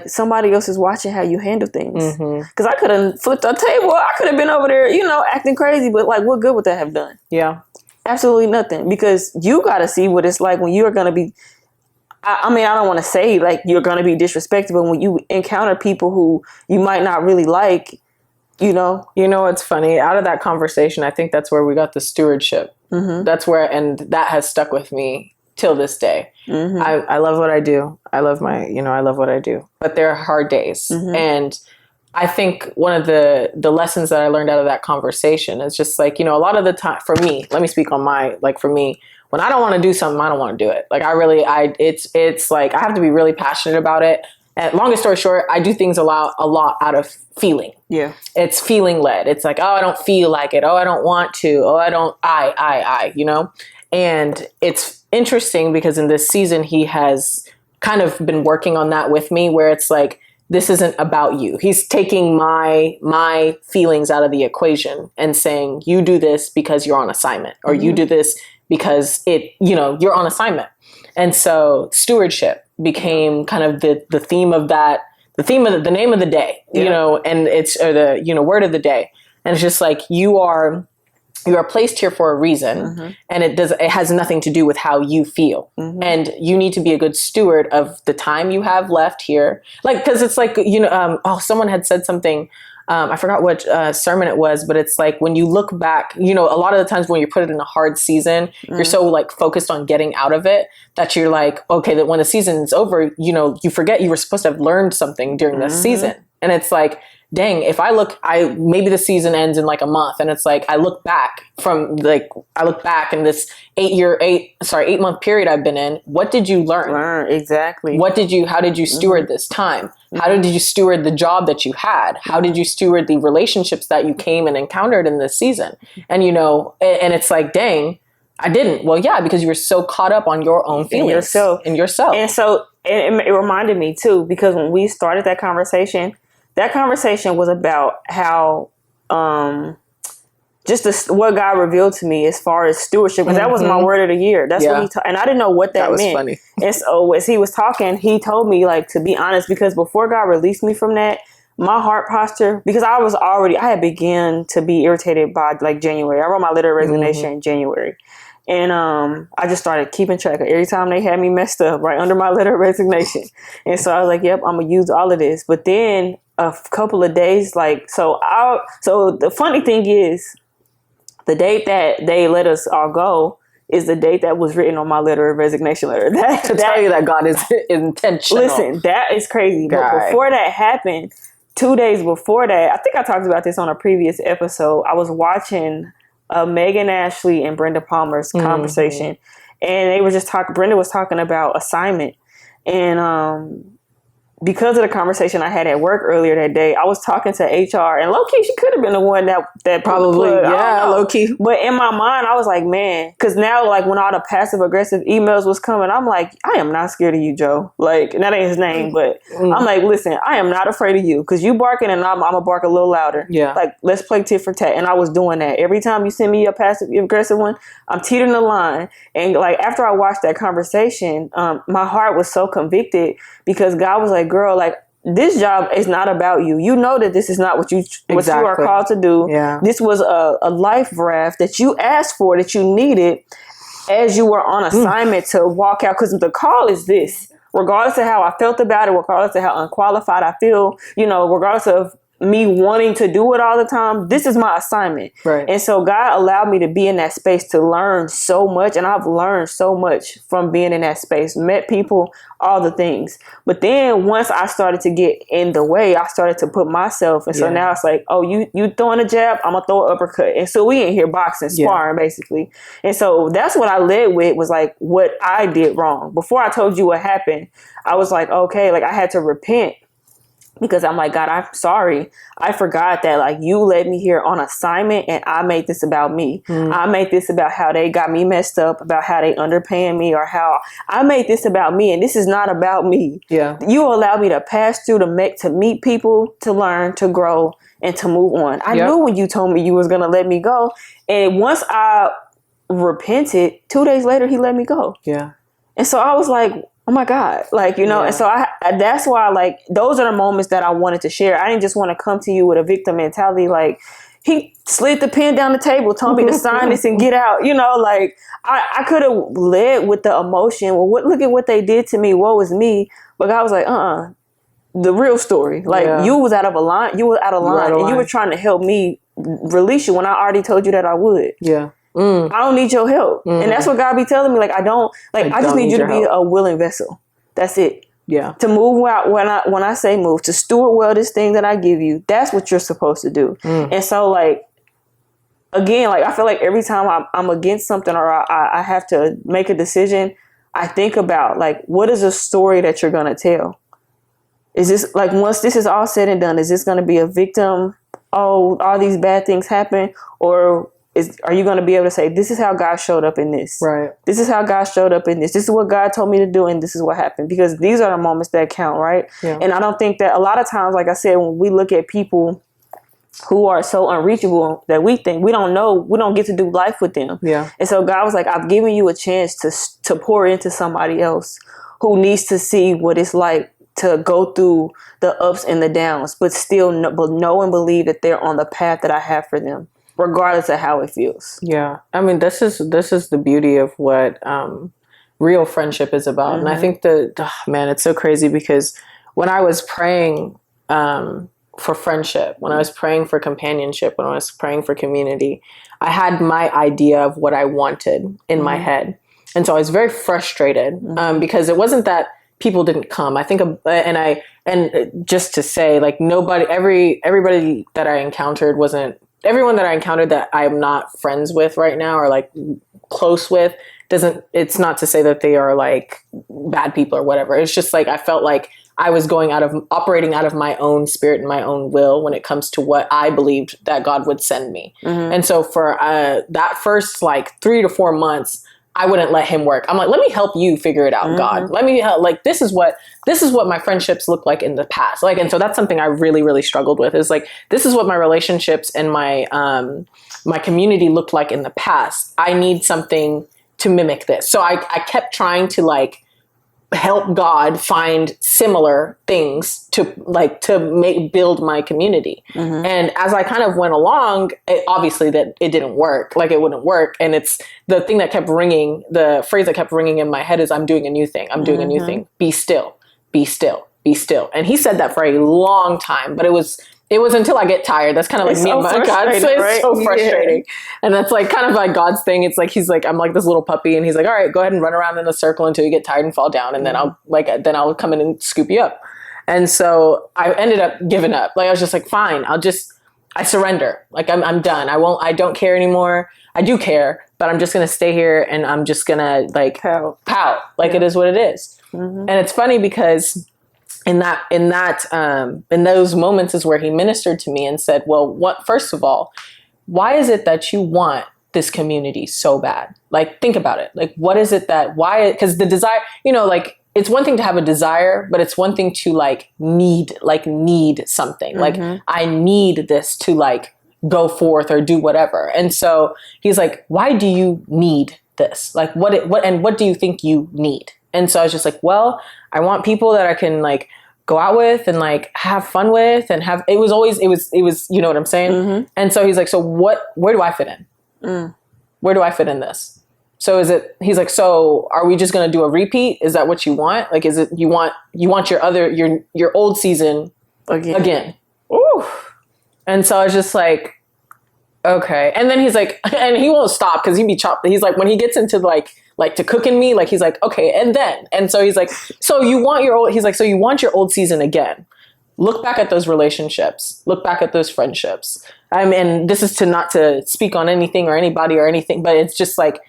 somebody else is watching how you handle things. Because I could have flipped a table. I could have been over there, you know, acting crazy. But, like, what good would that have done? Yeah. Absolutely nothing. Because you got to see what it's like when you're going to be, I mean, I don't want to say, like, you're going to be disrespected, but when you encounter people who you might not really like, you know, it's funny. Out of that conversation, I think that's where we got the stewardship. That's where, and that has stuck with me till this day. I love what I do. I love what I do. But there are hard days. And I think one of the lessons that I learned out of that conversation is just like, you know, a lot of the time for me, let me speak on for me, when I don't want to do something, I don't want to do it. Like, it's like, I have to be really passionate about it. And longest story short, I do things a lot out of feeling. Yeah. It's feeling led. It's like, oh, I don't feel like it. Oh, I don't want to. Oh, I don't, you know? And it's interesting because in this season, he has kind of been working on that with me, where it's like, this isn't about you. He's taking my feelings out of the equation and saying, you do this because you're on assignment, or you do this because you're on assignment. And so stewardship became kind of the theme of that, the name of the day, you know, and it's, or the, word of the day. And it's just like, you are you are placed here for a reason, and it has nothing to do with how you feel. And you need to be a good steward of the time you have left here. Like, cause it's like, someone had said something, I forgot what sermon it was, but it's like when you look back, a lot of the times when you put it in a hard season, you're so like focused on getting out of it that you're like, okay, that when the season's over, you forget you were supposed to have learned something during this season. And it's like, dang, if maybe the season ends in like a month, and it's like, I look back in this 8-month period I've been in. What did you learn? Exactly. How did you steward this time? How did you steward the job that you had? How did you steward the relationships that you came and encountered in this season? And, and it's like, dang, I didn't. Well, yeah, because you were so caught up on your own feelings in yourself. And so it reminded me too, because when we started that conversation was about how, what God revealed to me as far as stewardship, because that was my word of the year. That's what and I didn't know what that meant. Funny. And so as he was talking, he told me, like, to be honest, because before God released me from that, my heart posture, because I had begun to be irritated by like January. I wrote my letter of resignation in January. And I just started keeping track of every time they had me messed up right under my letter of resignation. And so I was like, yep, I'm going to use all of this. But then a couple of days, so the funny thing is, the date that they let us all go is the date that was written on my letter of resignation letter. To tell you that God is intentional. Listen, that is crazy. God. But before that happened, 2 days before that, I think I talked about this on a previous episode. I was watching Megan Ashley and Brenda Palmer's conversation, and they were just Brenda was talking about assignment, and because of the conversation I had at work earlier that day, I was talking to HR, and low key, she could have been the one that probably, low key. But in my mind, I was like, man, because now, like, when all the passive aggressive emails was coming, I'm like, I am not scared of you, Joe. Like, and that ain't his name, but I'm like, listen, I am not afraid of you, because you barking and I'm gonna bark a little louder. Yeah. Like, let's play tit for tat. And I was doing that. Every time you send me a passive aggressive one, I'm teetering the line. And like, after I watched that conversation, my heart was so convicted, because God was like, girl, like, this job is not about you. You know that this is not what you are called to do. Yeah. This was a life raft that you asked for, that you needed as you were on assignment to walk out. Because the call is this, regardless of how I felt about it, regardless of how unqualified I feel, regardless of me wanting to do it all the time, this is my assignment. Right. And so God allowed me to be in that space to learn so much. And I've learned so much from being in that space, met people, all the things. But then once I started to get in the way, I started to put myself. And so now it's like, oh, you throwing a jab, I'm going to throw an uppercut. And so we in here boxing, sparring, basically. And so that's what I led with, was like what I did wrong. Before I told you what happened, I was like, okay, like I had to repent. Because I'm like, God, I'm sorry. I forgot that, like, you led me here on assignment, and I made this about me. I made this about how they got me messed up, about how they underpaying me, or how I made this about me. And this is not about me. Yeah. You allowed me to pass through to meet people, to learn, to grow, and to move on. I knew when you told me you was going to let me go. And once I repented, 2 days later, he let me go. Yeah. And so I was like, oh my God, like, and so that's why, like, those are the moments that I wanted to share. I didn't just want to come to you with a victim mentality. Like, he slid the pen down the table, told me to sign this and get out, like I could have led with the emotion. Well, look at what they did to me. Woe is me. But God was like, the real story. Like, you was out of line. You were out of line, and you were trying to help me release you when I already told you that I would. Yeah. I don't need your help. And that's what God be telling me. Like, I just need you to be a willing vessel. That's it. Yeah. To move out when I say move, to steward well this thing that I give you. That's what you're supposed to do. And so, like, again, like, I feel like every time I'm against something, or I have to make a decision, I think about, like, what is a story that you're going to tell? Is this, like, once this is all said and done, is this going to be a victim? Oh, all these bad things happen? Or are you going to be able to say, this is how God showed up in this? Right. This is how God showed up in this. This is what God told me to do, and this is what happened. Because these are the moments that count, right? Yeah. And I don't think that a lot of times, like I said, when we look at people who are so unreachable, that we think we don't get to do life with them. Yeah. And so God was like, I've given you a chance to pour into somebody else who needs to see what it's like to go through the ups and the downs, but still know and believe that they're on the path that I have for them. regardless of how it feels. Yeah. I mean, this is the beauty of what real friendship is about. And I think man, it's so crazy because when I was praying for friendship, when I was praying for companionship, when I was praying for community, I had my idea of what I wanted in my head. And so I was very frustrated because it wasn't that people didn't come. I think, and just to say, like, everybody that I encountered everyone that I encountered that I'm not friends with right now or like close with it's not to say that they are like bad people or whatever. It's just like, I felt like I was operating out of my own spirit and my own will when it comes to what I believed that God would send me. And so for that first like 3 to 4 months, I wouldn't let him work. I'm like, let me help you figure it out, God. Let me help. Like, this is what my friendships look like in the past. Like, and so that's something I really, really struggled with is like, this is what my relationships and my community looked like in the past. I need something to mimic this. So I kept trying to like help God find similar things to build my community. And as I kind of went along, obviously that it didn't work, like it wouldn't work. And it's the thing that kept ringing, the phrase that kept ringing in my head is, I'm doing a new thing. I'm doing a new thing. Be still, be still, be still. And he said that for a long time, but it was until I get tired. That's kind of like me and my God. So it's so frustrating. Yeah. And that's like kind of like God's thing. It's like, he's like, I'm like this little puppy and he's like, all right, go ahead and run around in a circle until you get tired and fall down. And then I'll come in and scoop you up. And so I ended up giving up. Like, I was just like, fine, I surrender. Like, I'm done. I don't care anymore. I do care, but I'm just going to stay here and I'm just going to like pout. Like, it is what it is. And it's funny because in those moments is where he ministered to me and said, well, first of all, why is it that you want this community so bad? Like, think about it. Like, what is it because the desire, like, it's one thing to have a desire, but it's one thing to need something. Like, I need this to like go forth or do whatever. And so he's like, why do you need this? Like, what do you think you need? And so I was just like, well, I want people that I can like go out with and like have fun with and it was, you know what I'm saying? And so he's like, so where do I fit in? Where do I fit in this? So he's like, so are we just going to do a repeat? Is that what you want? Like, is it, you want your old season again? Ooh. And so I was just like, okay. And then he's like, and he won't stop because he'd be chopped. He's like, when he gets into like to cooking me, like, he's like, okay. And so he's like, so you want your old season again. Look back at those relationships. Look back at those friendships. I mean, this is not to speak on anything or anybody or anything, but it's just like,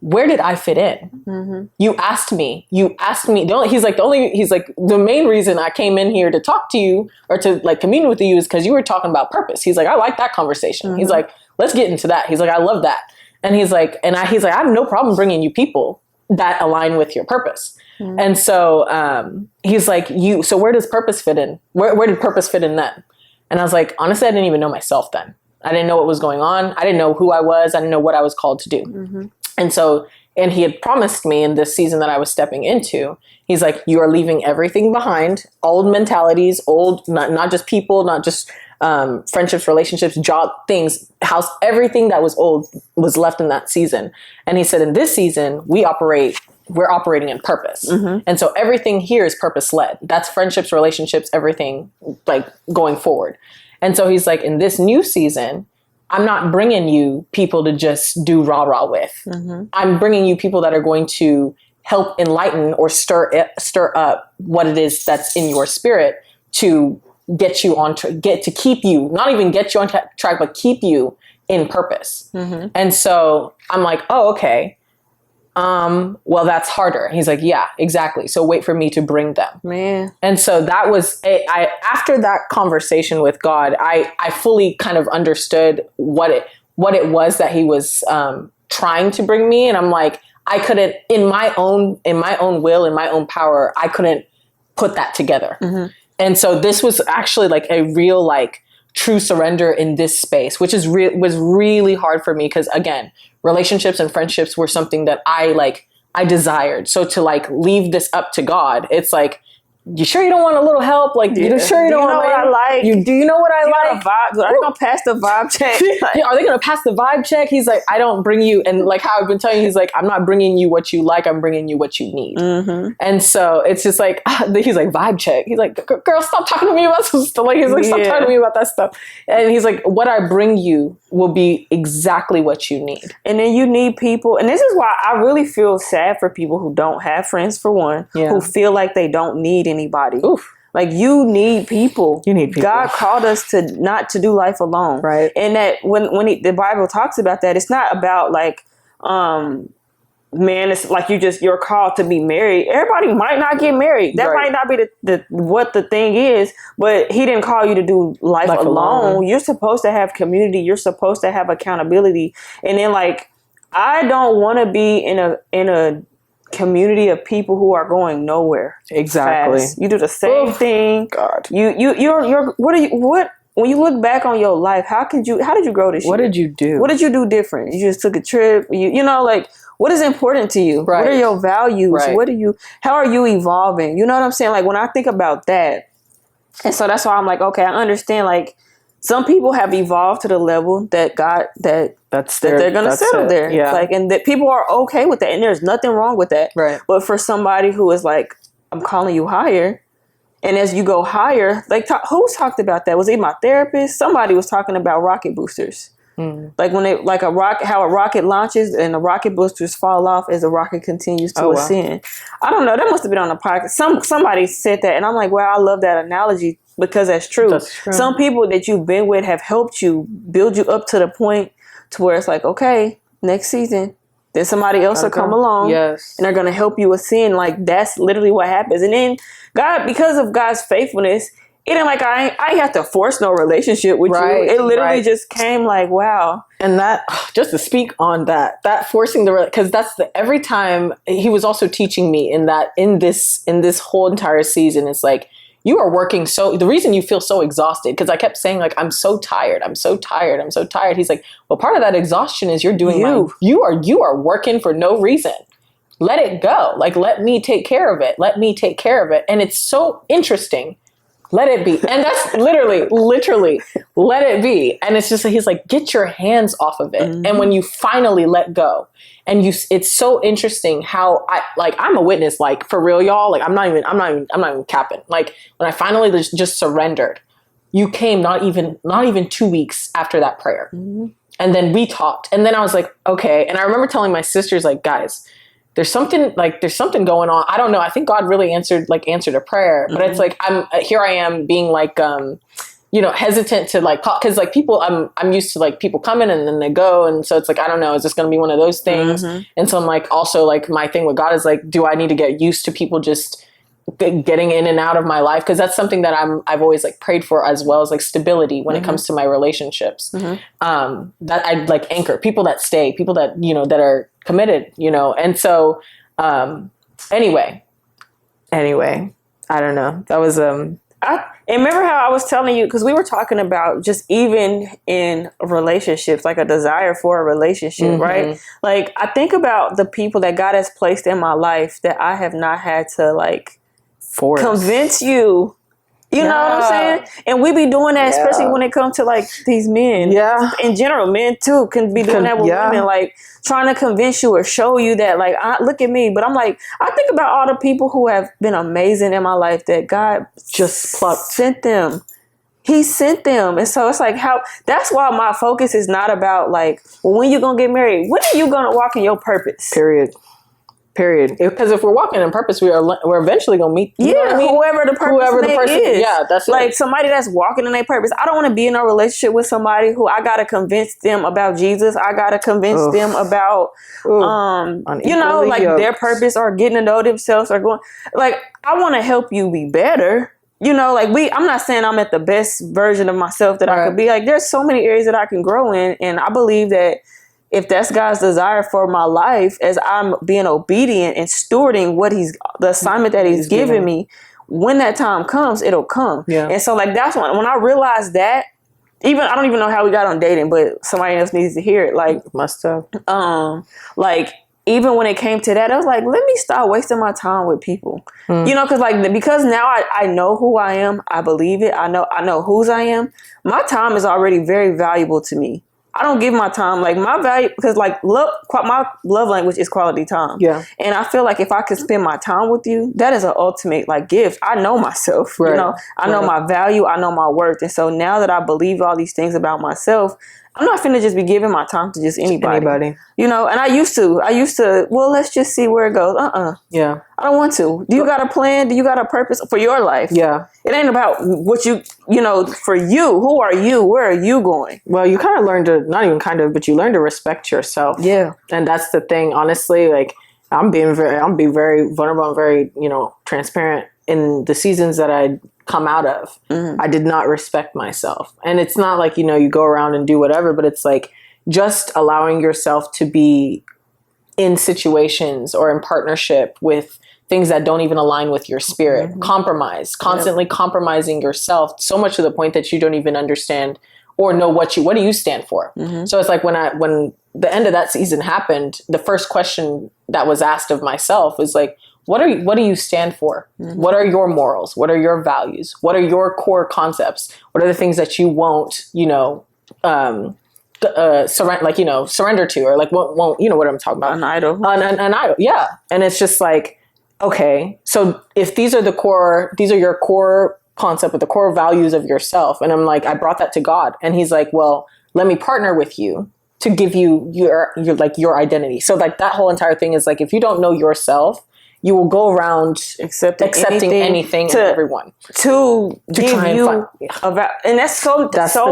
where did I fit in? You asked me. He's like, the main reason I came in here to talk to you or to like commune with you is because you were talking about purpose. He's like, I like that conversation. He's like, let's get into that. He's like, I love that. And he's like, I have no problem bringing you people that align with your purpose. And so he's like, so where does purpose fit in? Where did purpose fit in then? And I was like, honestly, I didn't even know myself then. I didn't know what was going on. I didn't know who I was. I didn't know what I was called to do. And so, and he had promised me in this season that I was stepping into, he's like, you are leaving everything behind, old mentalities, not just people, not just friendships, relationships, job, things, house, everything that was old was left in that season. And he said, in this season, we're operating in purpose. And so everything here is purpose led. That's friendships, relationships, everything like going forward. And so he's like, in this new season, I'm not bringing you people to just do rah-rah with. I'm bringing you people that are going to help enlighten or stir up what it is that's in your spirit to get you on keep you, not even get you on track, but keep you in purpose. And so I'm like, oh, okay. Well, that's harder. He's like, yeah, exactly. So wait for me to bring them. Man. And so that was after that conversation with God, I fully kind of understood what it was that he was trying to bring me. And I'm like, I couldn't, in my own will, in my own power, I couldn't put that together. And so this was actually like a real, like, true surrender in this space, which was really hard for me. Because again, relationships and friendships were something that I desired. So to like leave this up to God, it's like, you sure you don't want a little help? Like, you sure you don't want what I like? Do you know what I like? Vibe? Are they gonna pass the vibe check? Are they gonna pass the vibe check? He's like, I don't bring you, and like how I've been telling you, he's like, I'm not bringing you what you like, I'm bringing you what you need. Mm-hmm. And so it's just like, he's like, vibe check. He's like, girl, stop talking to me about some stuff. Like, he's like, stop talking to me about that stuff. And he's like, what I bring you will be exactly what you need. And then you need people, and this is why I really feel sad for people who don't have friends, for one, who feel like they don't need anybody. Oof. Like, you need people. You need people. God called us to not to do life alone. Right. And that when the Bible talks about that, it's not about like, man, it's like you're called to be married. Everybody might not get married. That might not be the what the thing is, but he didn't call you to do life alone. You're supposed to have community. You're supposed to have accountability. And then like, I don't want to be in a community of people who are going nowhere. Exactly. Fast. You do the same thing. God. You're what when you look back on your life, how did you grow this year? What did you do? What did you do different? You just took a trip. You know, like, what is important to you? Right. What are your values? Right. How are you evolving? You know what I'm saying? Like, when I think about that, and so that's why I'm like, okay, I understand, like, some people have evolved to the level that they're going to settle there. Yeah. Like, and that people are okay with that. And there's nothing wrong with that. Right. But for somebody who is like, I'm calling you higher. And as you go higher, like, who's talked about that? Was it my therapist? Somebody was talking about rocket boosters. Like, when how a rocket launches and the rocket boosters fall off as the rocket continues to ascend. Wow. I don't know. That must have been on the podcast. Somebody said that. And I'm like, wow, I love that analogy. Because that's true. That's true. Some people that you've been with have helped you build you up to the point to where it's like, okay, next season, then somebody else will come along. Yes. And they're going to help you ascend. Like, that's literally what happens. And then God, because of God's faithfulness, it ain't like I ain't have to force no relationship with you. It literally just came like, wow. And that, just to speak on that forcing because that's every time he was also teaching me in this whole entire season, it's like, you are working the reason you feel so exhausted, because I kept saying, like, I'm so tired. He's like, well, part of that exhaustion is you're doing you are working for no reason. Let it go. Like, let me take care of it. And it's so interesting. Let it be. And that's literally, let it be. And it's just, he's like, get your hands off of it. Mm-hmm. And when you finally let go, and it's so interesting how I'm a witness, like, for real, y'all, like, I'm not even capping. Like, when I finally just surrendered, you came not even 2 weeks after that prayer. Mm-hmm. And then we talked, and then I was like, okay. And I remember telling my sisters, like, guys, there's something going on. I don't know. I think God really answered a prayer, but it's like, I am being like, hesitant to like, cause like people, I'm used to like people coming and then they go. And so it's like, I don't know, is this going to be one of those things? Mm-hmm. And so I'm like, also like my thing with God is like, do I need to get used to people just getting in and out of my life? Cause that's something that I've always like prayed for, as well as like stability when it comes to my relationships. Mm-hmm. That I like anchor people that stay, people that, that are committed, and so, anyway, I don't know. That was, I remember how I was telling you, because we were talking about just even in relationships, like a desire for a relationship, right? Like, I think about the people that God has placed in my life that I have not had to like convince you. You know what I'm saying? And we be doing that, especially when it comes to like these men. Yeah. In general, men too can be doing that with women, like trying to convince you or show you that, like, look at me. But I'm like, I think about all the people who have been amazing in my life that God just sent them. He sent them. And so it's like, that's why my focus is not about like, well, when you going to get married? When are you going to walk in your purpose? Period. Because if we're walking in purpose, we're eventually gonna meet. Whoever the person is. Yeah, that's like somebody that's walking in their purpose. I don't want to be in a relationship with somebody who I gotta convince them about Jesus. I gotta convince them about, like their purpose or getting to know themselves or going. Like, I want to help you be better. Like I'm not saying I'm at the best version of myself that I could be. Like, there's so many areas that I can grow in, and I believe that if that's God's desire for my life, as I'm being obedient and stewarding the assignment that he's given me, when that time comes, it'll come. Yeah. And so like, that's when I realized that, I don't even know how we got on dating, but somebody else needs to hear it. Like, must have. Like, even when it came to that, I was like, let me stop wasting my time with people. You know, because now I know who I am. I believe it. I know whose I am. My time is already very valuable to me. I don't give my time like my value because like my love language is quality time. Yeah. And I feel like if I could spend my time with you, that is an ultimate like gift. I know myself, you know, I know my value. I know my worth. And so now that I believe all these things about myself, I'm not finna just be giving my time to just anybody. You know, and I used to, well, let's just see where it goes. Yeah. I don't want to. Do you got a plan? Do you got a purpose for your life? Yeah. It ain't about what you know, for you. Who are you? Where are you going? Well, you kind of learn to, not even kind of, but you learn to respect yourself. Yeah. And that's the thing, honestly, like I'm being very vulnerable and very, you know, transparent in the seasons that I come out of. I did not respect myself. And it's not like, you know, you go around and do whatever, but it's like just allowing yourself to be in situations or in partnership with things that don't even align with your spirit. Constantly compromising yourself so much to the point that you don't even understand or know what do you stand for. So it's like when the end of that season happened, the first question that was asked of myself is like, what do you stand for? What are your morals? What are your values? What are your core concepts? What are the things that you won't, you know, surrender to, or like won't, you know what I'm talking about? An idol. An idol. Yeah. And it's just like, okay, so if these are your core concept with the core values of yourself. And I'm like, I brought that to God. And he's like, well, let me partner with you to give you your identity. So like that whole entire thing is like, if you don't know yourself, you will go around accepting anything and everyone to give try and you find, and that's so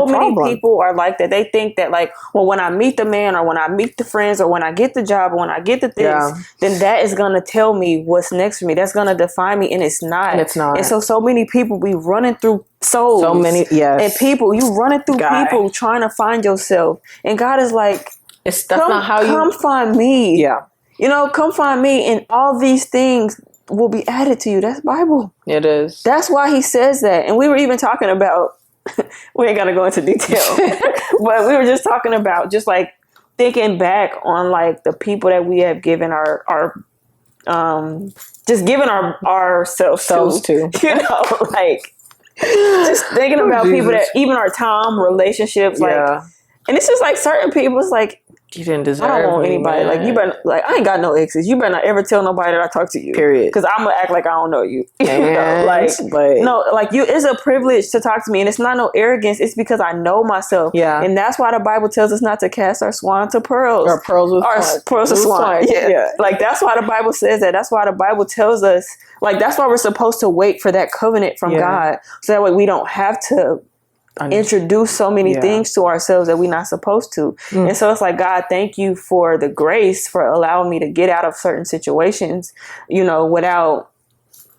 many people are like that. They think that like, well, when I meet the man or when I meet the friends or when I get the job or when I get the things, then that is going to tell me what's next for me. That's going to define me. And it's not. And so many people be running through souls. So many, and people, you running through people trying to find yourself. And God is like, come find me. Yeah. You know, come find me and all these things will be added to you. That's Bible. It is. That's why he says that. And we were even talking about, we ain't got to go into detail, but we were just talking about just like thinking back on like the people that we have given just giving ourselves to, you know, like just thinking about people that even our time, relationships, like, and it's just like certain people, it's like, you didn't deserve. I don't want anybody. Man. Like you better. Like I ain't got no exes. You better not ever tell nobody that I talk to you. Period. Because I'm gonna act like I don't know you. But no, like you. It's a privilege to talk to me, and it's not no arrogance. It's because I know myself. Yeah. And that's why the Bible tells us not to cast our swan to pearls. Or pearls with swine. Yeah. Like that's why the Bible says that. That's why the Bible tells us. Like that's why we're supposed to wait for that covenant from God, so that way we don't have to introduce so many things to ourselves that we're not supposed to. And so it's like, God, thank you for the grace for allowing me to get out of certain situations, you know, without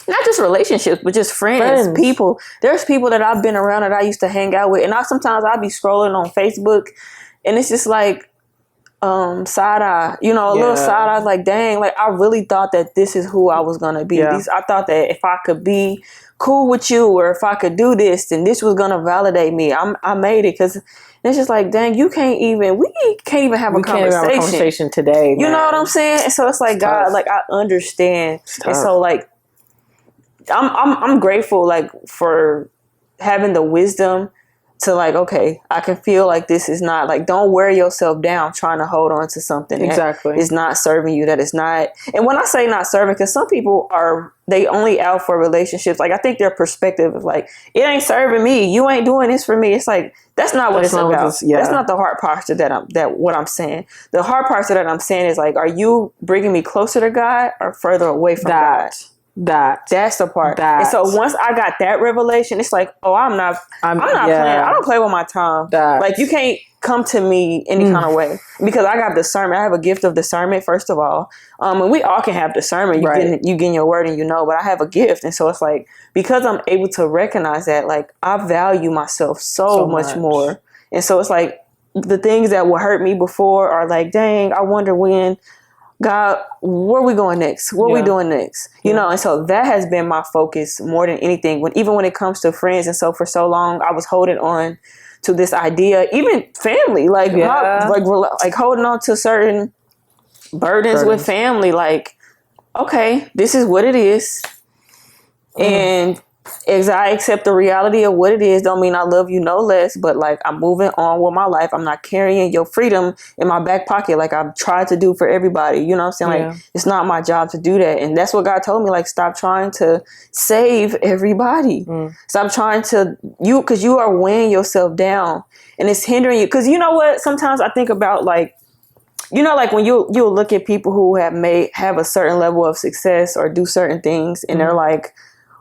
not just relationships, but just friends. People. There's people that I've been around that I used to hang out with. And sometimes I'll be scrolling on Facebook and it's just like side eye, you know, a little side eye, like, dang, like I really thought that this is who I was going to be. I thought that if I could be cool with you or if I could do this, then this was going to validate me. I made it because it's just like, dang, we can't even have a conversation today. Man. You know what I'm saying? And so it's like, God, like I understand. And so like, I'm grateful like for having the wisdom to like, okay, I can feel like this is not like, don't wear yourself down trying to hold on to something that is not serving you, that is not. And when I say not serving, because some people they only out for relationships. Like I think their perspective is like, it ain't serving me. You ain't doing this for me. It's like, that's not what it's about. That's not the heart posture what I'm saying. The heart posture that I'm saying is like, are you bringing me closer to God or further away from God? That's the part. And so once I got that revelation, it's like, oh, I'm not playing. I don't play with my time. Like you can't come to me any kind of way because I got discernment. I have a gift of discernment, first of all. And we all can have discernment. You get in your word and you know, but I have a gift. And so it's like, because I'm able to recognize that, like I value myself so much more. And so it's like the things that will hurt me before are like, dang, I wonder when, God, where are we going next? What are we doing next? You know, and so that has been my focus more than anything. Even when it comes to friends, and so for so long, I was holding on to this idea, even family, like holding on to certain burdens with family. Like, okay, this is what it is. And as I accept the reality of what it is, don't mean I love you no less, but like I'm moving on with my life. I'm not carrying your freedom in my back pocket like I've tried to do for everybody. You know what I'm saying? Like, it's not my job to do that. And that's what God told me, like, stop trying to save everybody. Stop trying to, because you are weighing yourself down and it's hindering you. Because you know what? Sometimes I think about, like, you know, like when you'll look at people who have a certain level of success or do certain things, and they're like,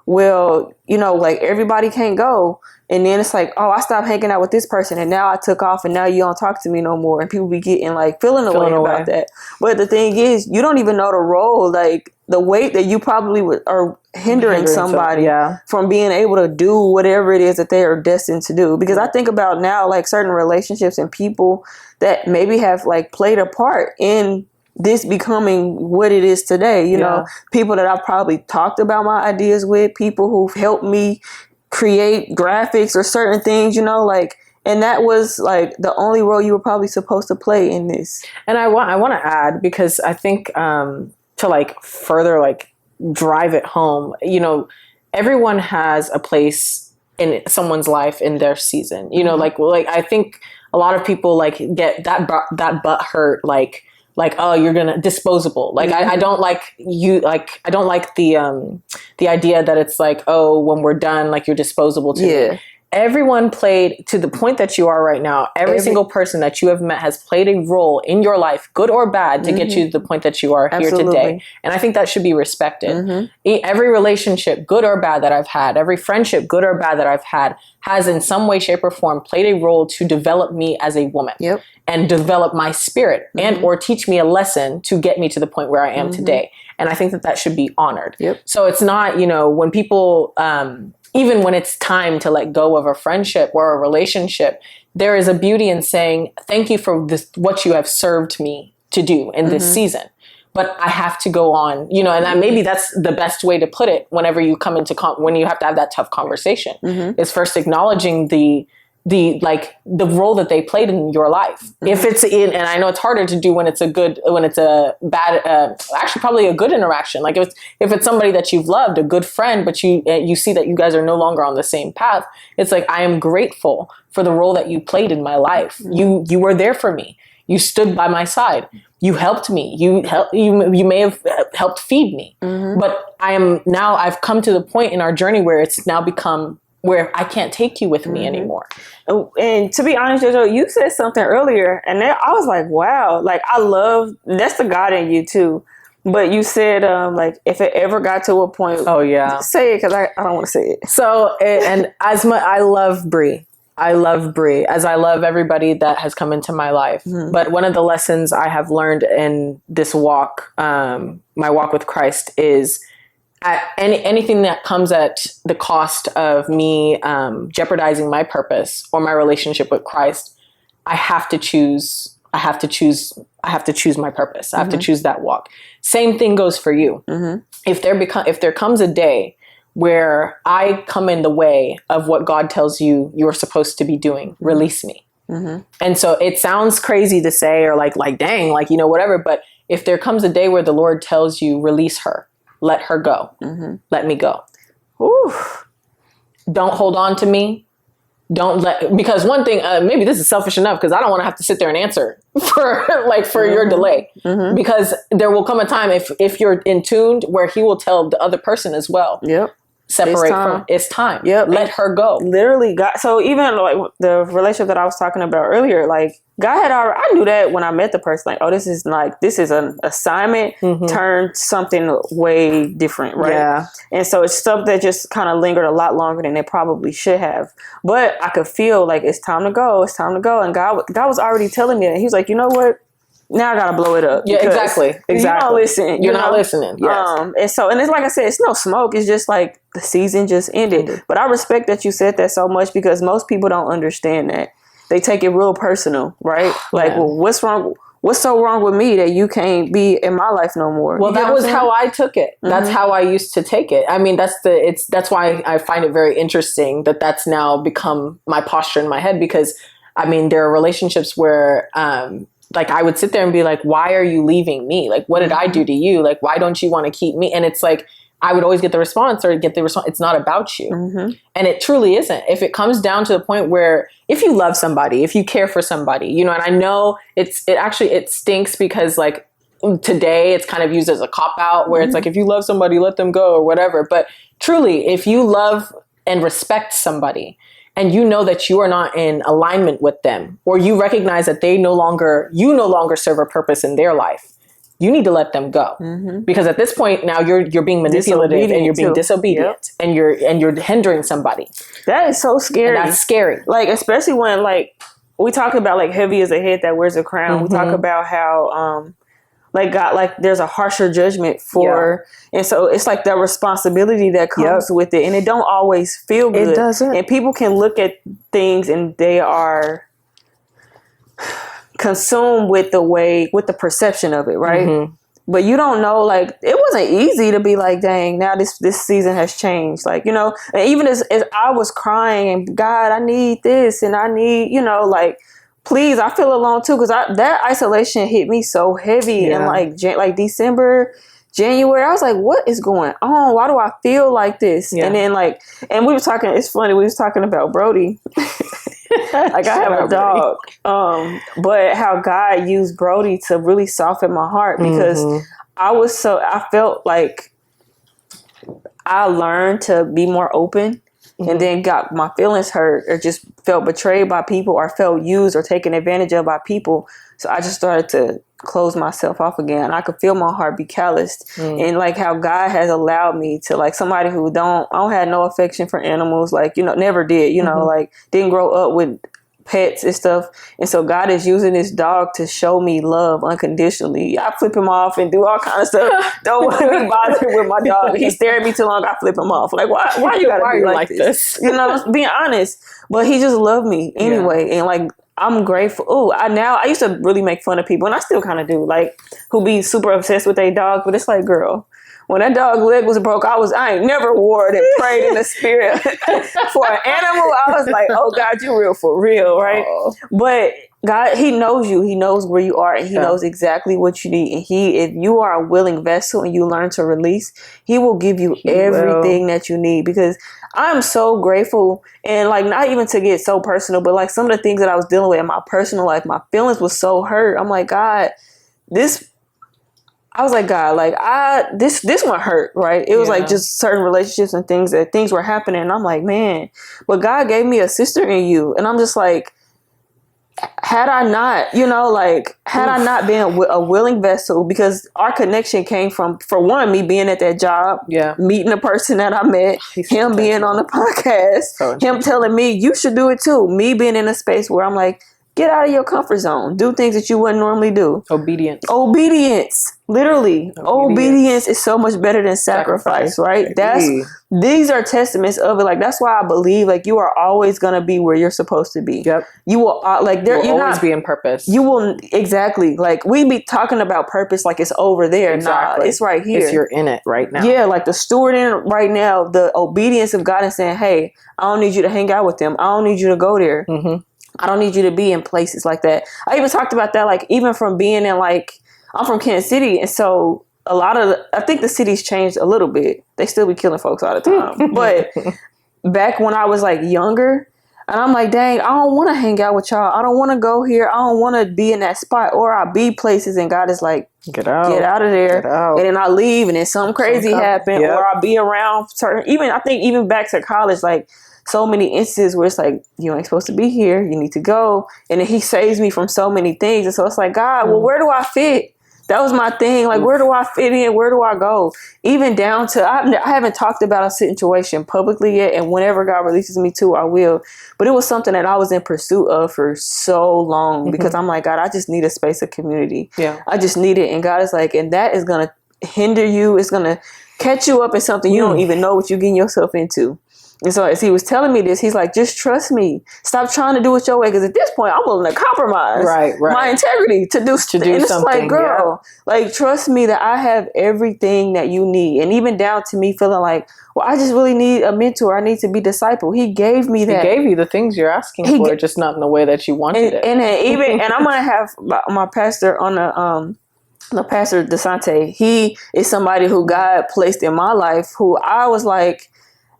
well, you know, like everybody can't go. And then it's like, oh, I stopped hanging out with this person and now I took off and now you don't talk to me no more. And people be getting like feeling away about that. But the thing is, you don't even know the role, like the weight that you probably are hindering somebody from being able to do whatever it is that they are destined to do. Because I think about now, like certain relationships and people that maybe have like played a part in this becoming what it is today, you know, people that I've probably talked about my ideas with, people who've helped me create graphics or certain things, you know, like, and that was like the only role you were probably supposed to play in this. And I want to add, because I think to like further like drive it home, you know, everyone has a place in someone's life in their season, you know, like I think a lot of people like get that butt hurt, like, oh, you're gonna disposable. Like, I don't like you. Like, I don't like the idea that it's like, oh, when we're done, like you're disposable to me. Everyone played to the point that you are right now. Every single person that you have met has played a role in your life, good or bad, to get you to the point that you are here today. And I think that should be respected. Every relationship, good or bad, that I've had, every friendship, good or bad, that I've had, has in some way, shape, or form played a role to develop me as a woman and develop my spirit and or teach me a lesson to get me to the point where I am today. And I think that should be honored. So it's not, you know, when people, even when it's time to let go of a friendship or a relationship, there is a beauty in saying, thank you for this, what you have served me to do in this season. But I have to go on, you know, and maybe that's the best way to put it whenever you come into, when you have to have that tough conversation, is first acknowledging the role that they played in your life. If it's and I know it's harder to do when it's a bad, actually probably a good interaction. Like if it's somebody that you've loved, a good friend, but you see that you guys are no longer on the same path. It's like, I am grateful for the role that you played in my life. You were there for me. You stood by my side. You helped me. You may have helped feed me. But I've come to the point in our journey where it's now become where I can't take you with me anymore. And to be honest, JoJo, you said something earlier, and I was like, wow, like that's the God in you too. But you said, like, if it ever got to a point, say it, because I don't want to say it. So, and as much, I love Bree. As I love everybody that has come into my life. But one of the lessons I have learned in this walk, my walk with Christ, is anything that comes at the cost of me jeopardizing my purpose or my relationship with Christ, I have to choose my purpose. I have to choose that walk. Same thing goes for you. If there comes a day where I come in the way of what God tells you you're supposed to be doing, release me. And so it sounds crazy to say, or like dang, like, you know, whatever. But if there comes a day where the Lord tells you, release her, let her go, let me go. Don't hold on to me. Because one thing, maybe this is selfish enough, because I don't want to have to sit there and answer for your delay, because there will come a time if you're in tuned where he will tell the other person as well. Separate it's time. Let her go. Literally, God. So even like the relationship that I was talking about earlier, like God had already, I knew that when I met the person, like, oh, this is an assignment turned something way different, right? And so it's stuff that just kind of lingered a lot longer than it probably should have. But I could feel like it's time to go. And God was already telling me that. He was like, you know what? Now I gotta blow it up. Exactly. You don't listen. You're not listening. Yes. And it's like I said, it's no smoke. It's just like the season just ended. But I respect that you said that so much, because most people don't understand that. They take it real personal, right? Like, well, what's wrong? What's so wrong with me that you can't be in my life no more? Well, that was how I took it. That's how I used to take it. I mean, that's why I find it very interesting that that's now become my posture in my head, because I mean, there are relationships where like I would sit there and be like, why are you leaving me? Like, what did I do to you? Like, why don't you want to keep me? And it's like, I would always get the response, it's not about you. And it truly isn't. If it comes down to the point where if you love somebody, if you care for somebody, you know, and I know it stinks because like today it's kind of used as a cop out where it's like, if you love somebody, let them go or whatever. But truly, if you love and respect somebody and you know that you are not in alignment with them, or you recognize that you no longer serve a purpose in their life, you need to let them go. Because at this point now you're being manipulative and you're being disobedient and you're hindering somebody. That is so scary. And that's scary. Like, especially when like we talk about like heavy is a head that wears a crown. We talk about how like God, like there's a harsher judgment for, and so it's like the responsibility that comes with it, and it don't always feel good. It doesn't. And people can look at things and they are consumed with the perception of it, right? But you don't know, like, it wasn't easy to be like, dang, now this season has changed. Like, you know, and even as I was crying and God, I need this and I need, you know, like, please, I feel alone too, because that isolation hit me so heavy in like December, January. I was like, what is going on? Why do I feel like this? And then like, and we were talking, it's funny, we was talking about Brody. Like I have a dog. But how God used Brody to really soften my heart, because I felt like I learned to be more open. And then got my feelings hurt or just felt betrayed by people or felt used or taken advantage of by people. So I just started to close myself off again. I could feel my heart be calloused. And like how God has allowed me to, like, somebody who I don't have no affection for animals, like, you know, never did, you know, like didn't grow up with pets and stuff. And so God is using this dog to show me love unconditionally. I flip him off and do all kind of stuff. Don't want to be bothered with my dog. He stared at me too long, I flip him off. Like, why you gotta be like this? You know, being honest. But he just loved me anyway. And like, I'm grateful. I used to really make fun of people, and I still kind of do, like, who be super obsessed with their dog. But it's like, girl, when that dog's leg was broke, I ain't never wore it and prayed in the spirit for an animal. I was like, oh God, you real for real, right? But God, he knows you. He knows where you are, and he knows exactly what you need. And if you are a willing vessel and you learn to release, he will give you everything that you need. Because I'm so grateful, and like, not even to get so personal, but like some of the things that I was dealing with in my personal life, my feelings was so hurt. I'm like, God, I was like, God, like this one hurt, right? It was like just certain relationships and things were happening. And I'm like, man, but God gave me a sister in you. And I'm just like, had I not been a willing vessel, because our connection came from, for one, me being at that job, meeting the person that I met, him being on the podcast, him telling me you should do it too, me being in a space where I'm like, get out of your comfort zone. Do things that you wouldn't normally do. Obedience. Literally. Obedience is so much better than sacrifice, right? These are testaments of it. Like, that's why I believe, like, you are always going to be where you're supposed to be. You will, you'll always be in purpose. You will, exactly. Like, we be talking about purpose like it's over there. Exactly. Nah, it's right here. You're in it right now. Yeah, like the steward in it right now, the obedience of God is saying, hey, I don't need you to hang out with them. I don't need you to go there. I don't need you to be in places like that. I even talked about that, like, even from being in, like, I'm from Kansas City. And so I think the city's changed a little bit. They still be killing folks all the time. But back when I was like younger, and I'm like, dang, I don't want to hang out with y'all. I don't want to go here. I don't want to be in that spot. Or I'll be places and God is like, get out of there. And then I leave and then something crazy happen. Or I'll be around certain, even back to college, like, so many instances where it's like, you ain't supposed to be here. You need to go. And then he saves me from so many things. And so it's like, God, well, where do I fit? That was my thing. Like, where do I fit in? Where do I go? Even down to, I haven't talked about a situation publicly yet. And whenever God releases me to, I will. But it was something that I was in pursuit of for so long, because I'm like, God, I just need a space of community. I just need it. And God is like, and that is going to hinder you. It's going to catch you up in something you don't even know what you're getting yourself into. And so as he was telling me this, he's like, just trust me. Stop trying to do it your way. Because at this point, I'm willing to compromise my integrity to do something. And it's like, girl, like, trust me that I have everything that you need. And even down to me feeling like, well, I just really need a mentor. I need to be discipled. He gave me that. He gave you the things you're asking for, just not in the way that you wanted it. And I'm going to have my pastor on the pastor DeSante. He is somebody who God placed in my life, who I was like,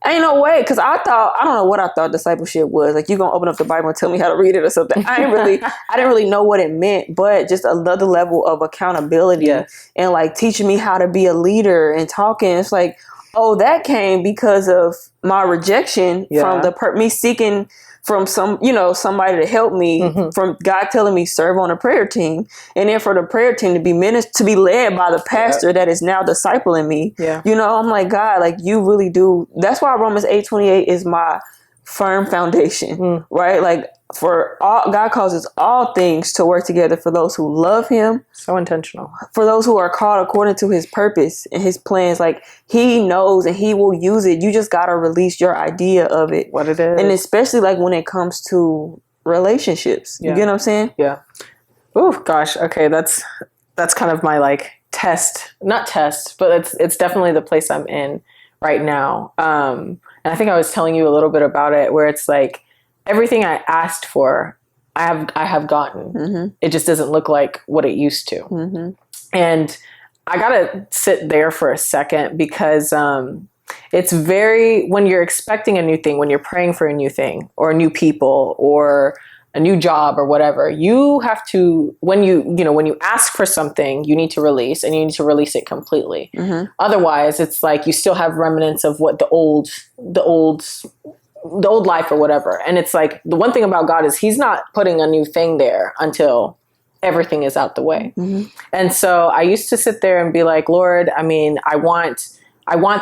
ain't no way, because I don't know what I thought discipleship was. Like, you gonna open up the Bible and tell me how to read it or something. I didn't really know what it meant, but just another level of accountability and like teaching me how to be a leader and talking. It's like, oh, that came because of my rejection from me seeking from somebody to help me, from God telling me serve on a prayer team, and then for the prayer team to be led by the pastor that is now discipling me. I'm like, God, like, you really do. That's why Romans 8:28 is my firm foundation, right? Like, for all, God causes all things to work together for those who love him. So intentional. For those who are called according to his purpose and his plans. Like, he knows and he will use it. You just got to release your idea of it. What it is. And especially like when it comes to relationships. You get what I'm saying? Yeah. Oh gosh. Okay. That's kind of my like not test, but it's definitely the place I'm in right now. And I think I was telling you a little bit about it, where it's like, everything I asked for, I have gotten. It just doesn't look like what it used to. And I gotta sit there for a second, because it's when you're expecting a new thing, when you're praying for a new thing or new people or a new job or whatever, you have to, when you ask for something, you need to release, and you need to release it completely. Otherwise, it's like you still have remnants of what the old life or whatever. And it's like, the one thing about God is he's not putting a new thing there until everything is out the way. And so I used to sit there and be like, Lord, I mean, I want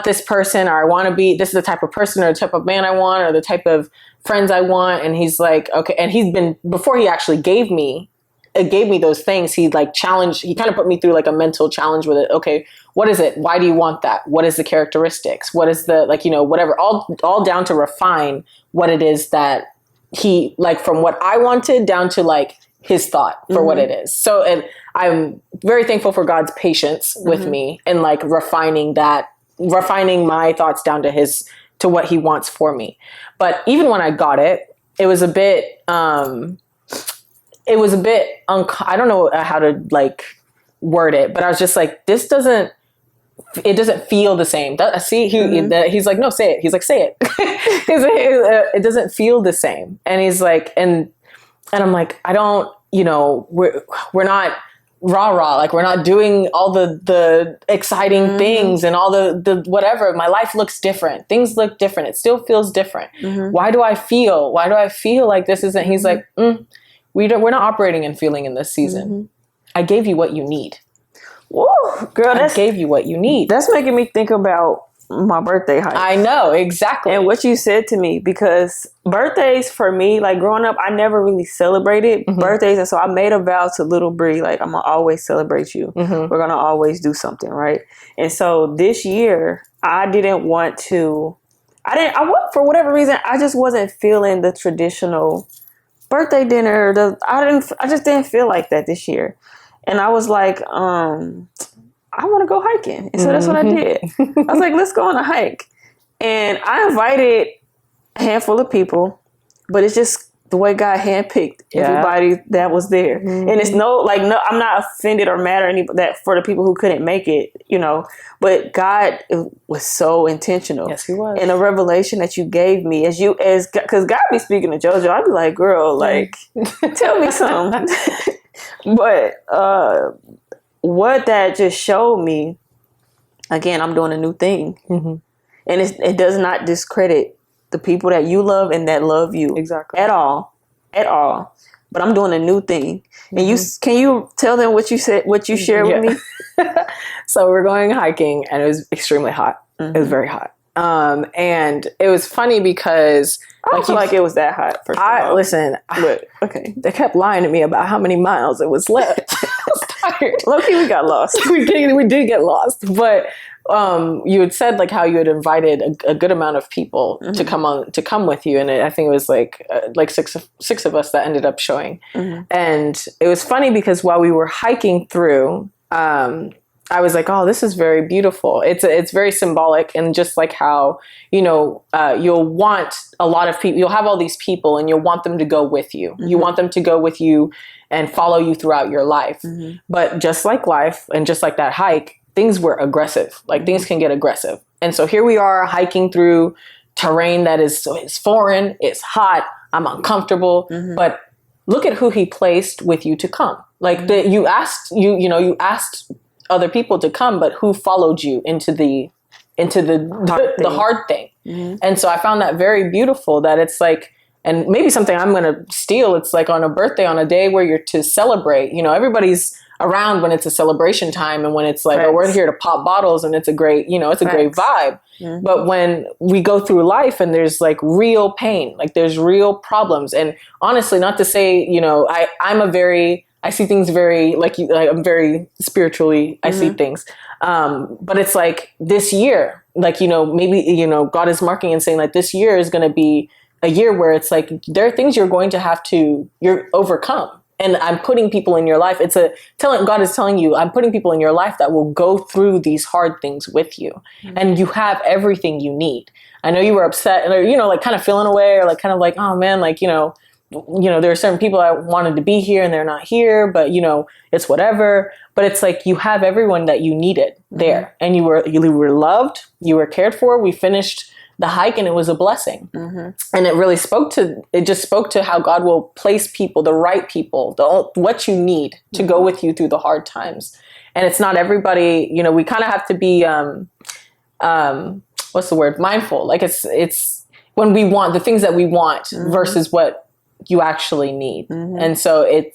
this person, or I want to be, this is the type of person or the type of man I want, or the type of friends I want. And he's like, okay. And he's been, before he actually gave me those things, he like challenged, he kind of put me through like a mental challenge with it. Okay, what is it? Why do you want that? What is the characteristics? What is the, like, whatever, all down to refine what it is that he, like, from what I wanted down to like his thought for what it is. So, and I'm very thankful for God's patience with me, and like refining my thoughts down to what he wants for me. But even when I got it, it was a bit, I don't know how to like word it, but I was just like, it doesn't feel the same. He's like, no, say it. He's like, say it. It doesn't feel the same. And he's like, and I'm like, I don't, we're not rah-rah. Like, we're not doing all the exciting things and all the whatever. My life looks different. Things look different. It still feels different. Why do I feel like this isn't, he's like, we're not operating and feeling in this season. I gave you what you need. Whoa, girl, I gave you what you need. That's making me think about my birthday hike. I know, exactly. And what you said to me, because birthdays for me, like growing up, I never really celebrated birthdays. And so I made a vow to little Bree, like, I'm going to always celebrate you. We're going to always do something, right? And so this year, I for whatever reason, I just wasn't feeling the traditional birthday dinner. I just didn't feel like that this year. And I was like, I want to go hiking. And so that's what I did. I was like, let's go on a hike. And I invited a handful of people, but it's just the way God handpicked everybody that was there. And it's no, I'm not offended or mad or any that for the people who couldn't make it, but God was so intentional. Yes, he was. And a revelation that you gave me because God be speaking to JoJo. I'd be like, girl, like, tell me something. But what that just showed me, again, I'm doing a new thing. And it does not discredit the people that you love and that love you at all. But I'm doing a new thing. And can you tell them what you said, what you shared with me? So we're going hiking, and it was extremely hot. It was very hot. And it was funny because I don't feel like it was that hot. Listen, okay. They kept lying to me about how many miles it was left. I was tired. Low-key, we got lost. we did get lost, but you had said like how you had invited a good amount of people to come with you, and I think it was like six of us that ended up showing. And it was funny because while we were hiking through, I was like, oh, this is very beautiful. It's very symbolic, and just like how, you'll want a lot of people, you'll have all these people and you'll want them to go with you. You want them to go with you and follow you throughout your life. But just like life and just like that hike, things were aggressive. Like things can get aggressive. And so here we are hiking through terrain that is foreign, it's hot, I'm uncomfortable, but look at who he placed with you to come. Like you asked other people to come, but who followed you into the hard thing. And so I found that very beautiful, that it's like, and maybe something I'm going to steal. It's like on a birthday, on a day where you're to celebrate, everybody's around when it's a celebration time, and when it's like, oh, we're here to pop bottles and it's a great, it's a great vibe. But when we go through life and there's like real pain, like there's real problems. And honestly, not to say, I see things very I'm very spiritually, I see things. But it's like this year, like, maybe, God is marking and saying like this year is going to be a year where it's like, there are things you're going to have to, overcome. And I'm putting people in your life. God is telling you, I'm putting people in your life that will go through these hard things with you. And you have everything you need. I know you were upset and, like kind of feeling away, or like kind of like, oh man, like, there are certain people that wanted to be here and they're not here, but it's whatever. But it's like, you have everyone that you needed there, and you were loved, you were cared for. We finished the hike and it was a blessing. And it really spoke to how God will place people, the right people, what you need to go with you through the hard times. And it's not everybody, we kind of have to be, what's the word? Mindful. Like it's when we want the things that we want versus what you actually need. And so it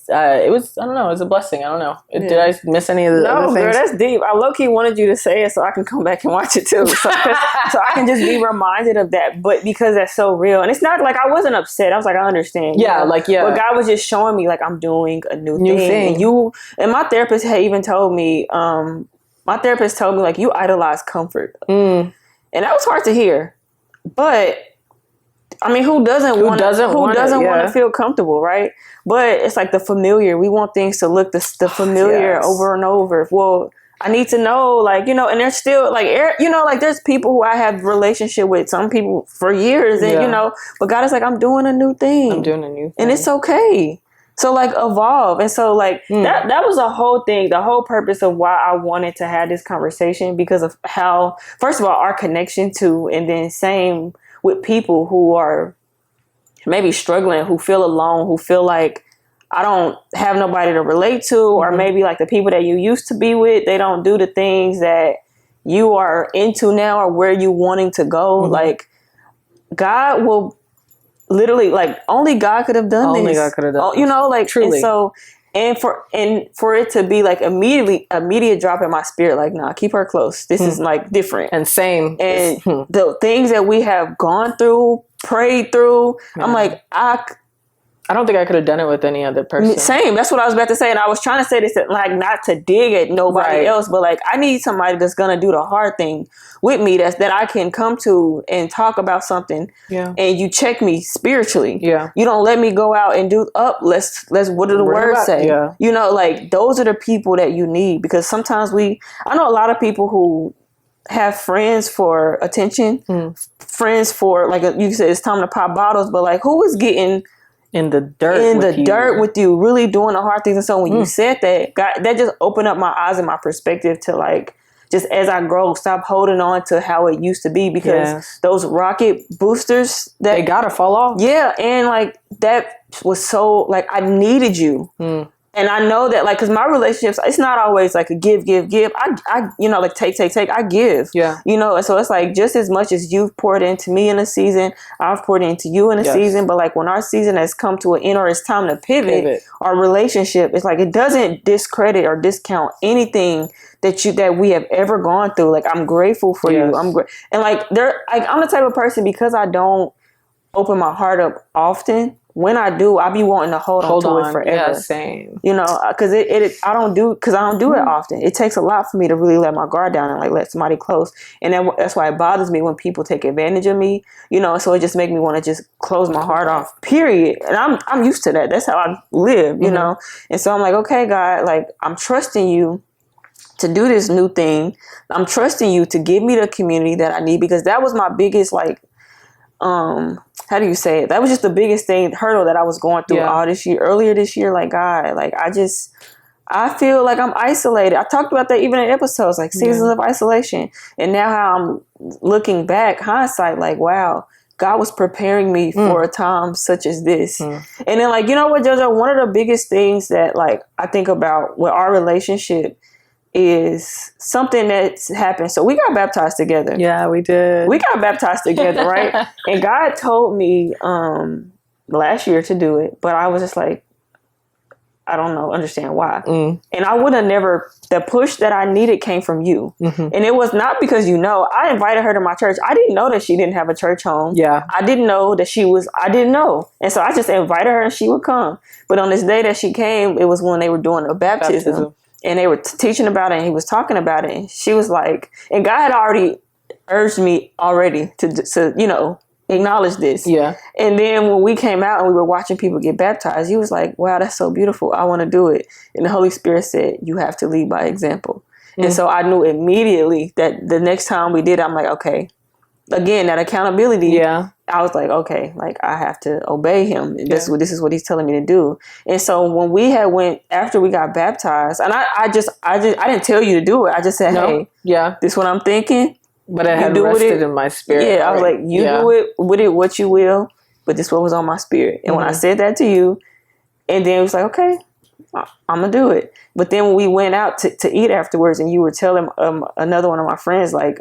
was, I don't know, it was a blessing. I don't know. Did I miss any of the other things? No, girl, that's deep. I low-key wanted you to say it so I can come back and watch it too. So I can just be reminded of that. But because that's so real. And it's not like I wasn't upset. I was like, I understand. Yeah, But God was just showing me like I'm doing a new thing. And my therapist had even told me, like, you idolize comfort. And that was hard to hear. But I mean, who doesn't want to feel comfortable, right? But it's like the familiar. We want things to look the familiar over and over. Well, I need to know, like, and there's still like, like there's people who I have relationship with, some people for years, and but God is like, I'm doing a new thing. And it's okay. So like evolve. And so like that was the whole thing, the whole purpose of why I wanted to have this conversation, because of how, first of all, our connection to, and then same with people who are maybe struggling, who feel alone, who feel like I don't have nobody to relate to, or maybe like the people that you used to be with, they don't do the things that you are into now or where you wanting to go. Like God will literally, like, only God could have done this. Only God could have done this. Like, truly. And so, and for it to be like immediate drop in my spirit, like, nah, keep her close. This is like different. And same. And the things that we have gone through, prayed through, I'm like, I don't think I could have done it with any other person. Same. That's what I was about to say. And I was trying to say this, like, not to dig at nobody else, but like, I need somebody that's going to do the hard thing with me, that I can come to and talk about something. Yeah. And you check me spiritually. Yeah. You don't let me go out and do let's what do the words say? Yeah. Like, those are the people that you need, because sometimes I know a lot of people who have friends for attention, friends for, like, you said, it's time to pop bottles, but like, who is getting in the dirt with you, really doing the hard things? And so when you said that, God, that just opened up my eyes and my perspective to, like, just as I grow, stop holding on to how it used to be, because those rocket boosters, they gotta fall off. Yeah. And like, that was so, like, I needed you. And I know that, like, because my relationships, it's not always like a give. I like take, I give. Yeah. And so it's like, just as much as you've poured into me in a season, I've poured into you in a season. But like, when our season has come to an end, or it's time to pivot our relationship, it's like, it doesn't discredit or discount anything that we have ever gone through. Like, I'm grateful for you. And like, I'm the type of person, because I don't open my heart up often, when I do, I be wanting to hold on to it forever. Yeah, same. You know, because I don't do it often. It takes a lot for me to really let my guard down and like let somebody close. And that's why it bothers me when people take advantage of me. You know, so it just makes me want to just close my heart off. Period. And I'm used to that. That's how I live. You know, and so I'm like, okay, God, like I'm trusting you to do this new thing. I'm trusting you to give me the community that I need, because that was my biggest, like, how do you say it? That was just the biggest hurdle that I was going through all this year, earlier this year. Like, God, like, I feel like I'm isolated. I talked about that even in episodes, like seasons of isolation. And now how I'm looking back, hindsight, like, wow, God was preparing me for a time such as this. And then, like, you know what, JoJo, one of the biggest things that, like, I think about with our relationship is something that's happened. So we got baptized together. Yeah, we did. We got baptized together, right? And God told me last year to do it, but I was just like, I don't know, understand why. And I would have never, the push that I needed came from you. And it was not because, you know, I invited her to my church. I didn't know that she didn't have a church home. Yeah. I didn't know that I didn't know. And so I just invited her and she would come. But on this day that she came, it was when they were doing a baptism. And they were teaching about it, and he was talking about it. And she was like, and God had already urged me already to you know, acknowledge this. Yeah. And then when we came out and we were watching people get baptized, he was like, wow, that's so beautiful. I want to do it. And the Holy Spirit said, you have to lead by example. And so I knew immediately that the next time we did, I'm like, okay, again, that accountability. Yeah. I was like, okay, like I have to obey him. This is what he's telling me to do. And so when we had went after we got baptized, and I didn't tell you to do it. I just said, hey, this is what I'm thinking. But it had rested in my spirit. Yeah, I was like, you do it with it what you will, but this is what was on my spirit. And when I said that to you, and then it was like, okay, I'm gonna do it. But then when we went out to eat afterwards, and you were telling another one of my friends, like,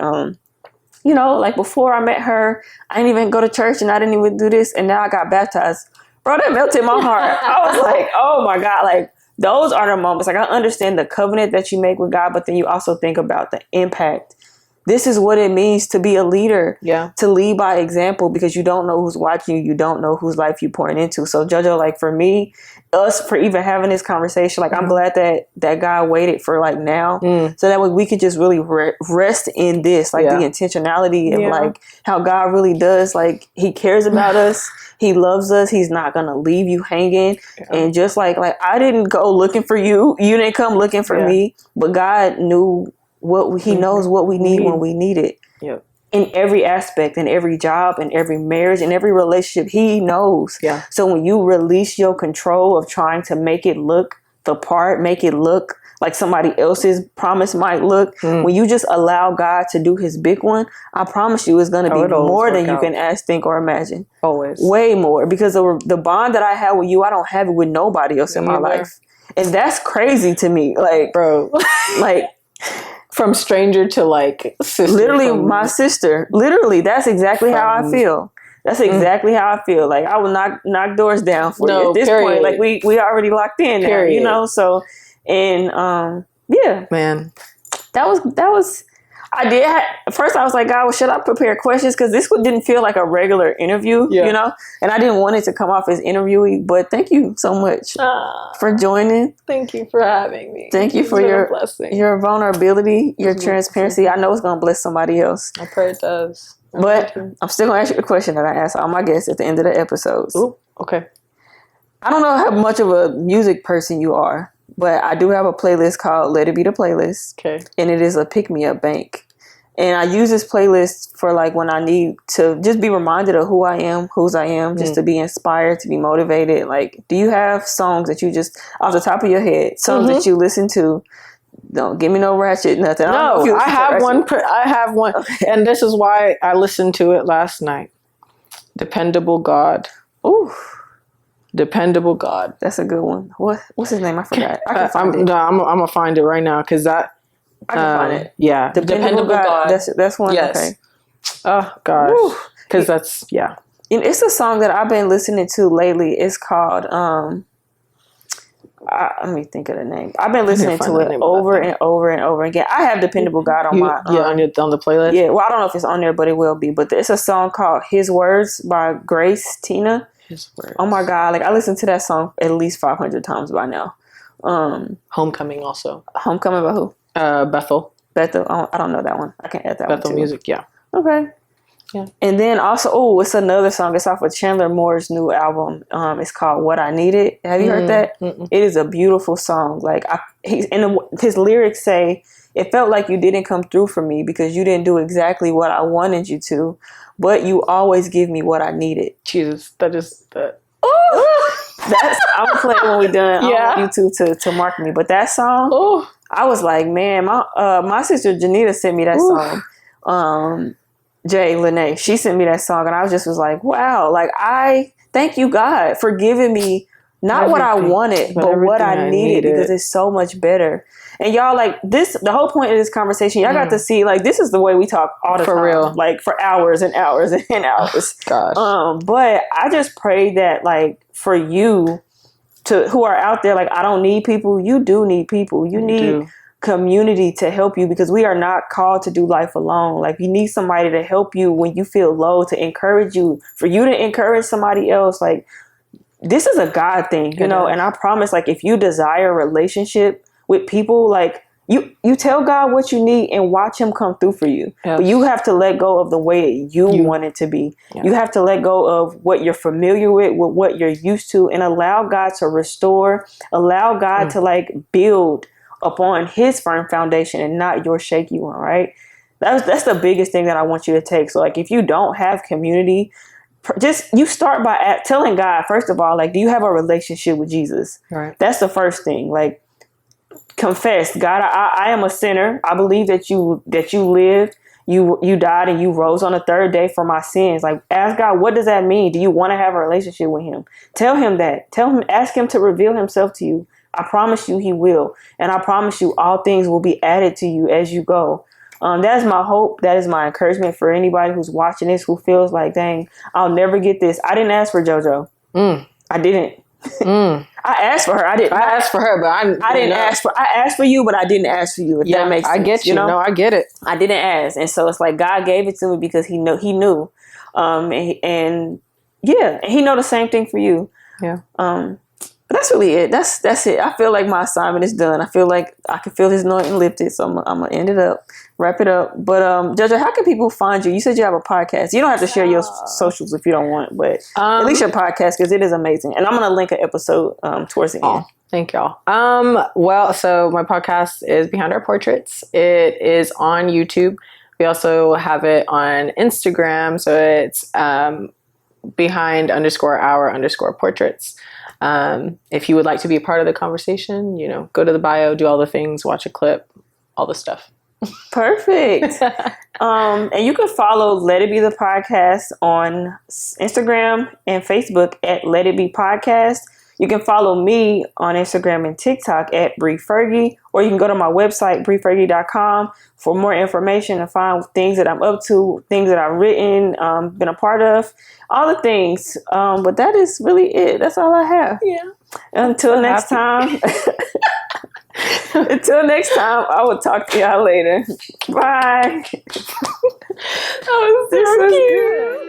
you know, like before I met her, I didn't even go to church and I didn't even do this. And now I got baptized. Bro, that melted my heart. I was like, oh my God, like those are the moments. Like I understand the covenant that you make with God, but then you also think about the impact. This is what it means to be a leader. Yeah. To lead by example, because you don't know who's watching you. You don't know whose life you're pouring into. So JoJo, like for me, us for even having this conversation, like I'm glad that God waited for like now, so that way we could just really rest in this, like the intentionality of like how God really does, like he cares about us. He loves us. He's not going to leave you hanging. And just like I didn't go looking for you. You didn't come looking for me, but God knew he knows what we need when we need it. Yep. In every aspect, in every job, in every marriage, in every relationship, he knows. Yeah. So when you release your control of trying to make it look the part, make it look like somebody else's promise might look, when you just allow God to do his big one, I promise you it's going to be more than you can ask, think, or imagine. Always. Way more. Because the bond that I have with you, I don't have it with nobody else in my life. And that's crazy to me. Like, bro, like... From stranger to like sister. Literally my sister. Literally, that's exactly how I feel. That's exactly how I feel. Like I will knock doors down for you at this point. Like we already locked in now, you know? So, and yeah. Man. That was at first I was like, God, well, should I prepare questions? Because this didn't feel like a regular interview, you know? And I didn't want it to come off as interviewee, but thank you so much for joining. Thank you for having me. Thank you for your vulnerability, your transparency. I know it's going to bless somebody else. I pray it does. But I'm still going to ask you the question that I ask all my guests at the end of the episodes. Ooh, okay. I don't know how much of a music person you are, but I do have a playlist called Let It Be the Playlist. Okay. And it is a pick-me-up bank. And I use this playlist for like when I need to just be reminded of who I am, whose I am, just to be inspired, to be motivated. Like, do you have songs that you just, off the top of your head, songs that you listen to? Don't give me no ratchet, nothing. No, I have one. I have one. Okay. And this is why I listened to it last night. Dependable God. Ooh. Dependable God. That's a good one. What's his name? I forgot. I'm gonna find it right now because that I can find it. Yeah, Dependable God. That's one. Yes. Okay. Oh gosh, because that's And it's a song that I've been listening to lately. It's called let me think of the name. I've been listening to it over and over and over again. I have Dependable God on my on the playlist. Yeah, well, I don't know if it's on there, but it will be. But it's a song called His Words by Grace Tina. His words. Oh my God. Like I listened to that song at least 500 times by now. Homecoming also. Homecoming by who? Bethel. Bethel. I don't know that one. I can't add that Bethel one too. Music, yeah. Okay. Yeah. And then also, it's another song. It's off of Chandler Moore's new album. It's called What I Needed. Have you heard that? Mm-mm. It is a beautiful song. Like his lyrics say, "It felt like you didn't come through for me because you didn't do exactly what I wanted you to, but you always give me what I needed." Jesus, that is that. That's I'm gonna play it when we're done on YouTube to mark me. But that song, I was like, man, my sister Janita sent me that song. Jay Lene, she sent me that song, and I was like, wow, like I thank you, God, for giving me not what I wanted, but what I needed, because it's so much better. And y'all, like this, the whole point of this conversation, y'all got to see, like, this is the way we talk all the time, for real, like for hours and hours and hours. Gosh. But I just pray that, like, for you who are out there, like, I don't need people. You do need people. You need community to help you, because we are not called to do life alone. Like, you need somebody to help you when you feel low, to encourage you, for you to encourage somebody else. Like, this is a God thing, you know. And I promise, like, if you desire a relationship with people, like, you tell God what you need and watch him come through for you. But you have to let go of the way that you want it to be. You have to let go of what you're familiar with what you're used to, and allow God to restore, allow God to, like, build upon his firm foundation and not your shaky one, right? That's the biggest thing that I want you to take. So, like, if you don't have community, just you start by telling God, first of all, like, do you have a relationship with Jesus? Right. That's the first thing. Like, confess, God, I am a sinner. I believe that you lived, you died, and you rose on the third day for my sins. Like, ask God, what does that mean? Do you want to have a relationship with him? Tell him that. Ask him to reveal himself to you. I promise you he will. And I promise you all things will be added to you as you go. That is my hope. That is my encouragement for anybody who's watching this, who feels like, dang, I'll never get this. I didn't ask for JoJo. I didn't. I asked for her. I asked for her, but I didn't ask for. I asked for you, but I didn't ask for you. If that makes sense, I get you. No, I get it. I didn't ask, and so it's like God gave it to me because He knew, and He know the same thing for you. Yeah. But that's really it. That's it. I feel like my assignment is done. I feel like I can feel his anointing lifted, so I'm gonna end it up, wrap it up. But JoJo, how can people find you? You said you have a podcast. You don't have to share your socials if you don't want, but at least your podcast, because it is amazing. And I'm gonna link an episode towards the end. Thank y'all. Well, so my podcast is Behind Our Portraits. It is on YouTube. We also have it on Instagram, so it's behind_our_portraits. If you would like to be a part of the conversation, go to the bio, do all the things, watch a clip, all the stuff. Perfect. And you can follow Let It Be the Podcast on Instagram and Facebook at Let It Be Podcast. You can follow me on Instagram and TikTok at Bree Fergie, or you can go to my website, breefergie.com, for more information and find things that I'm up to, things that I've written, been a part of, all the things. But that is really it. That's all I have. Yeah. Until next time. Until next time, I will talk to y'all later. Bye. That was so cute.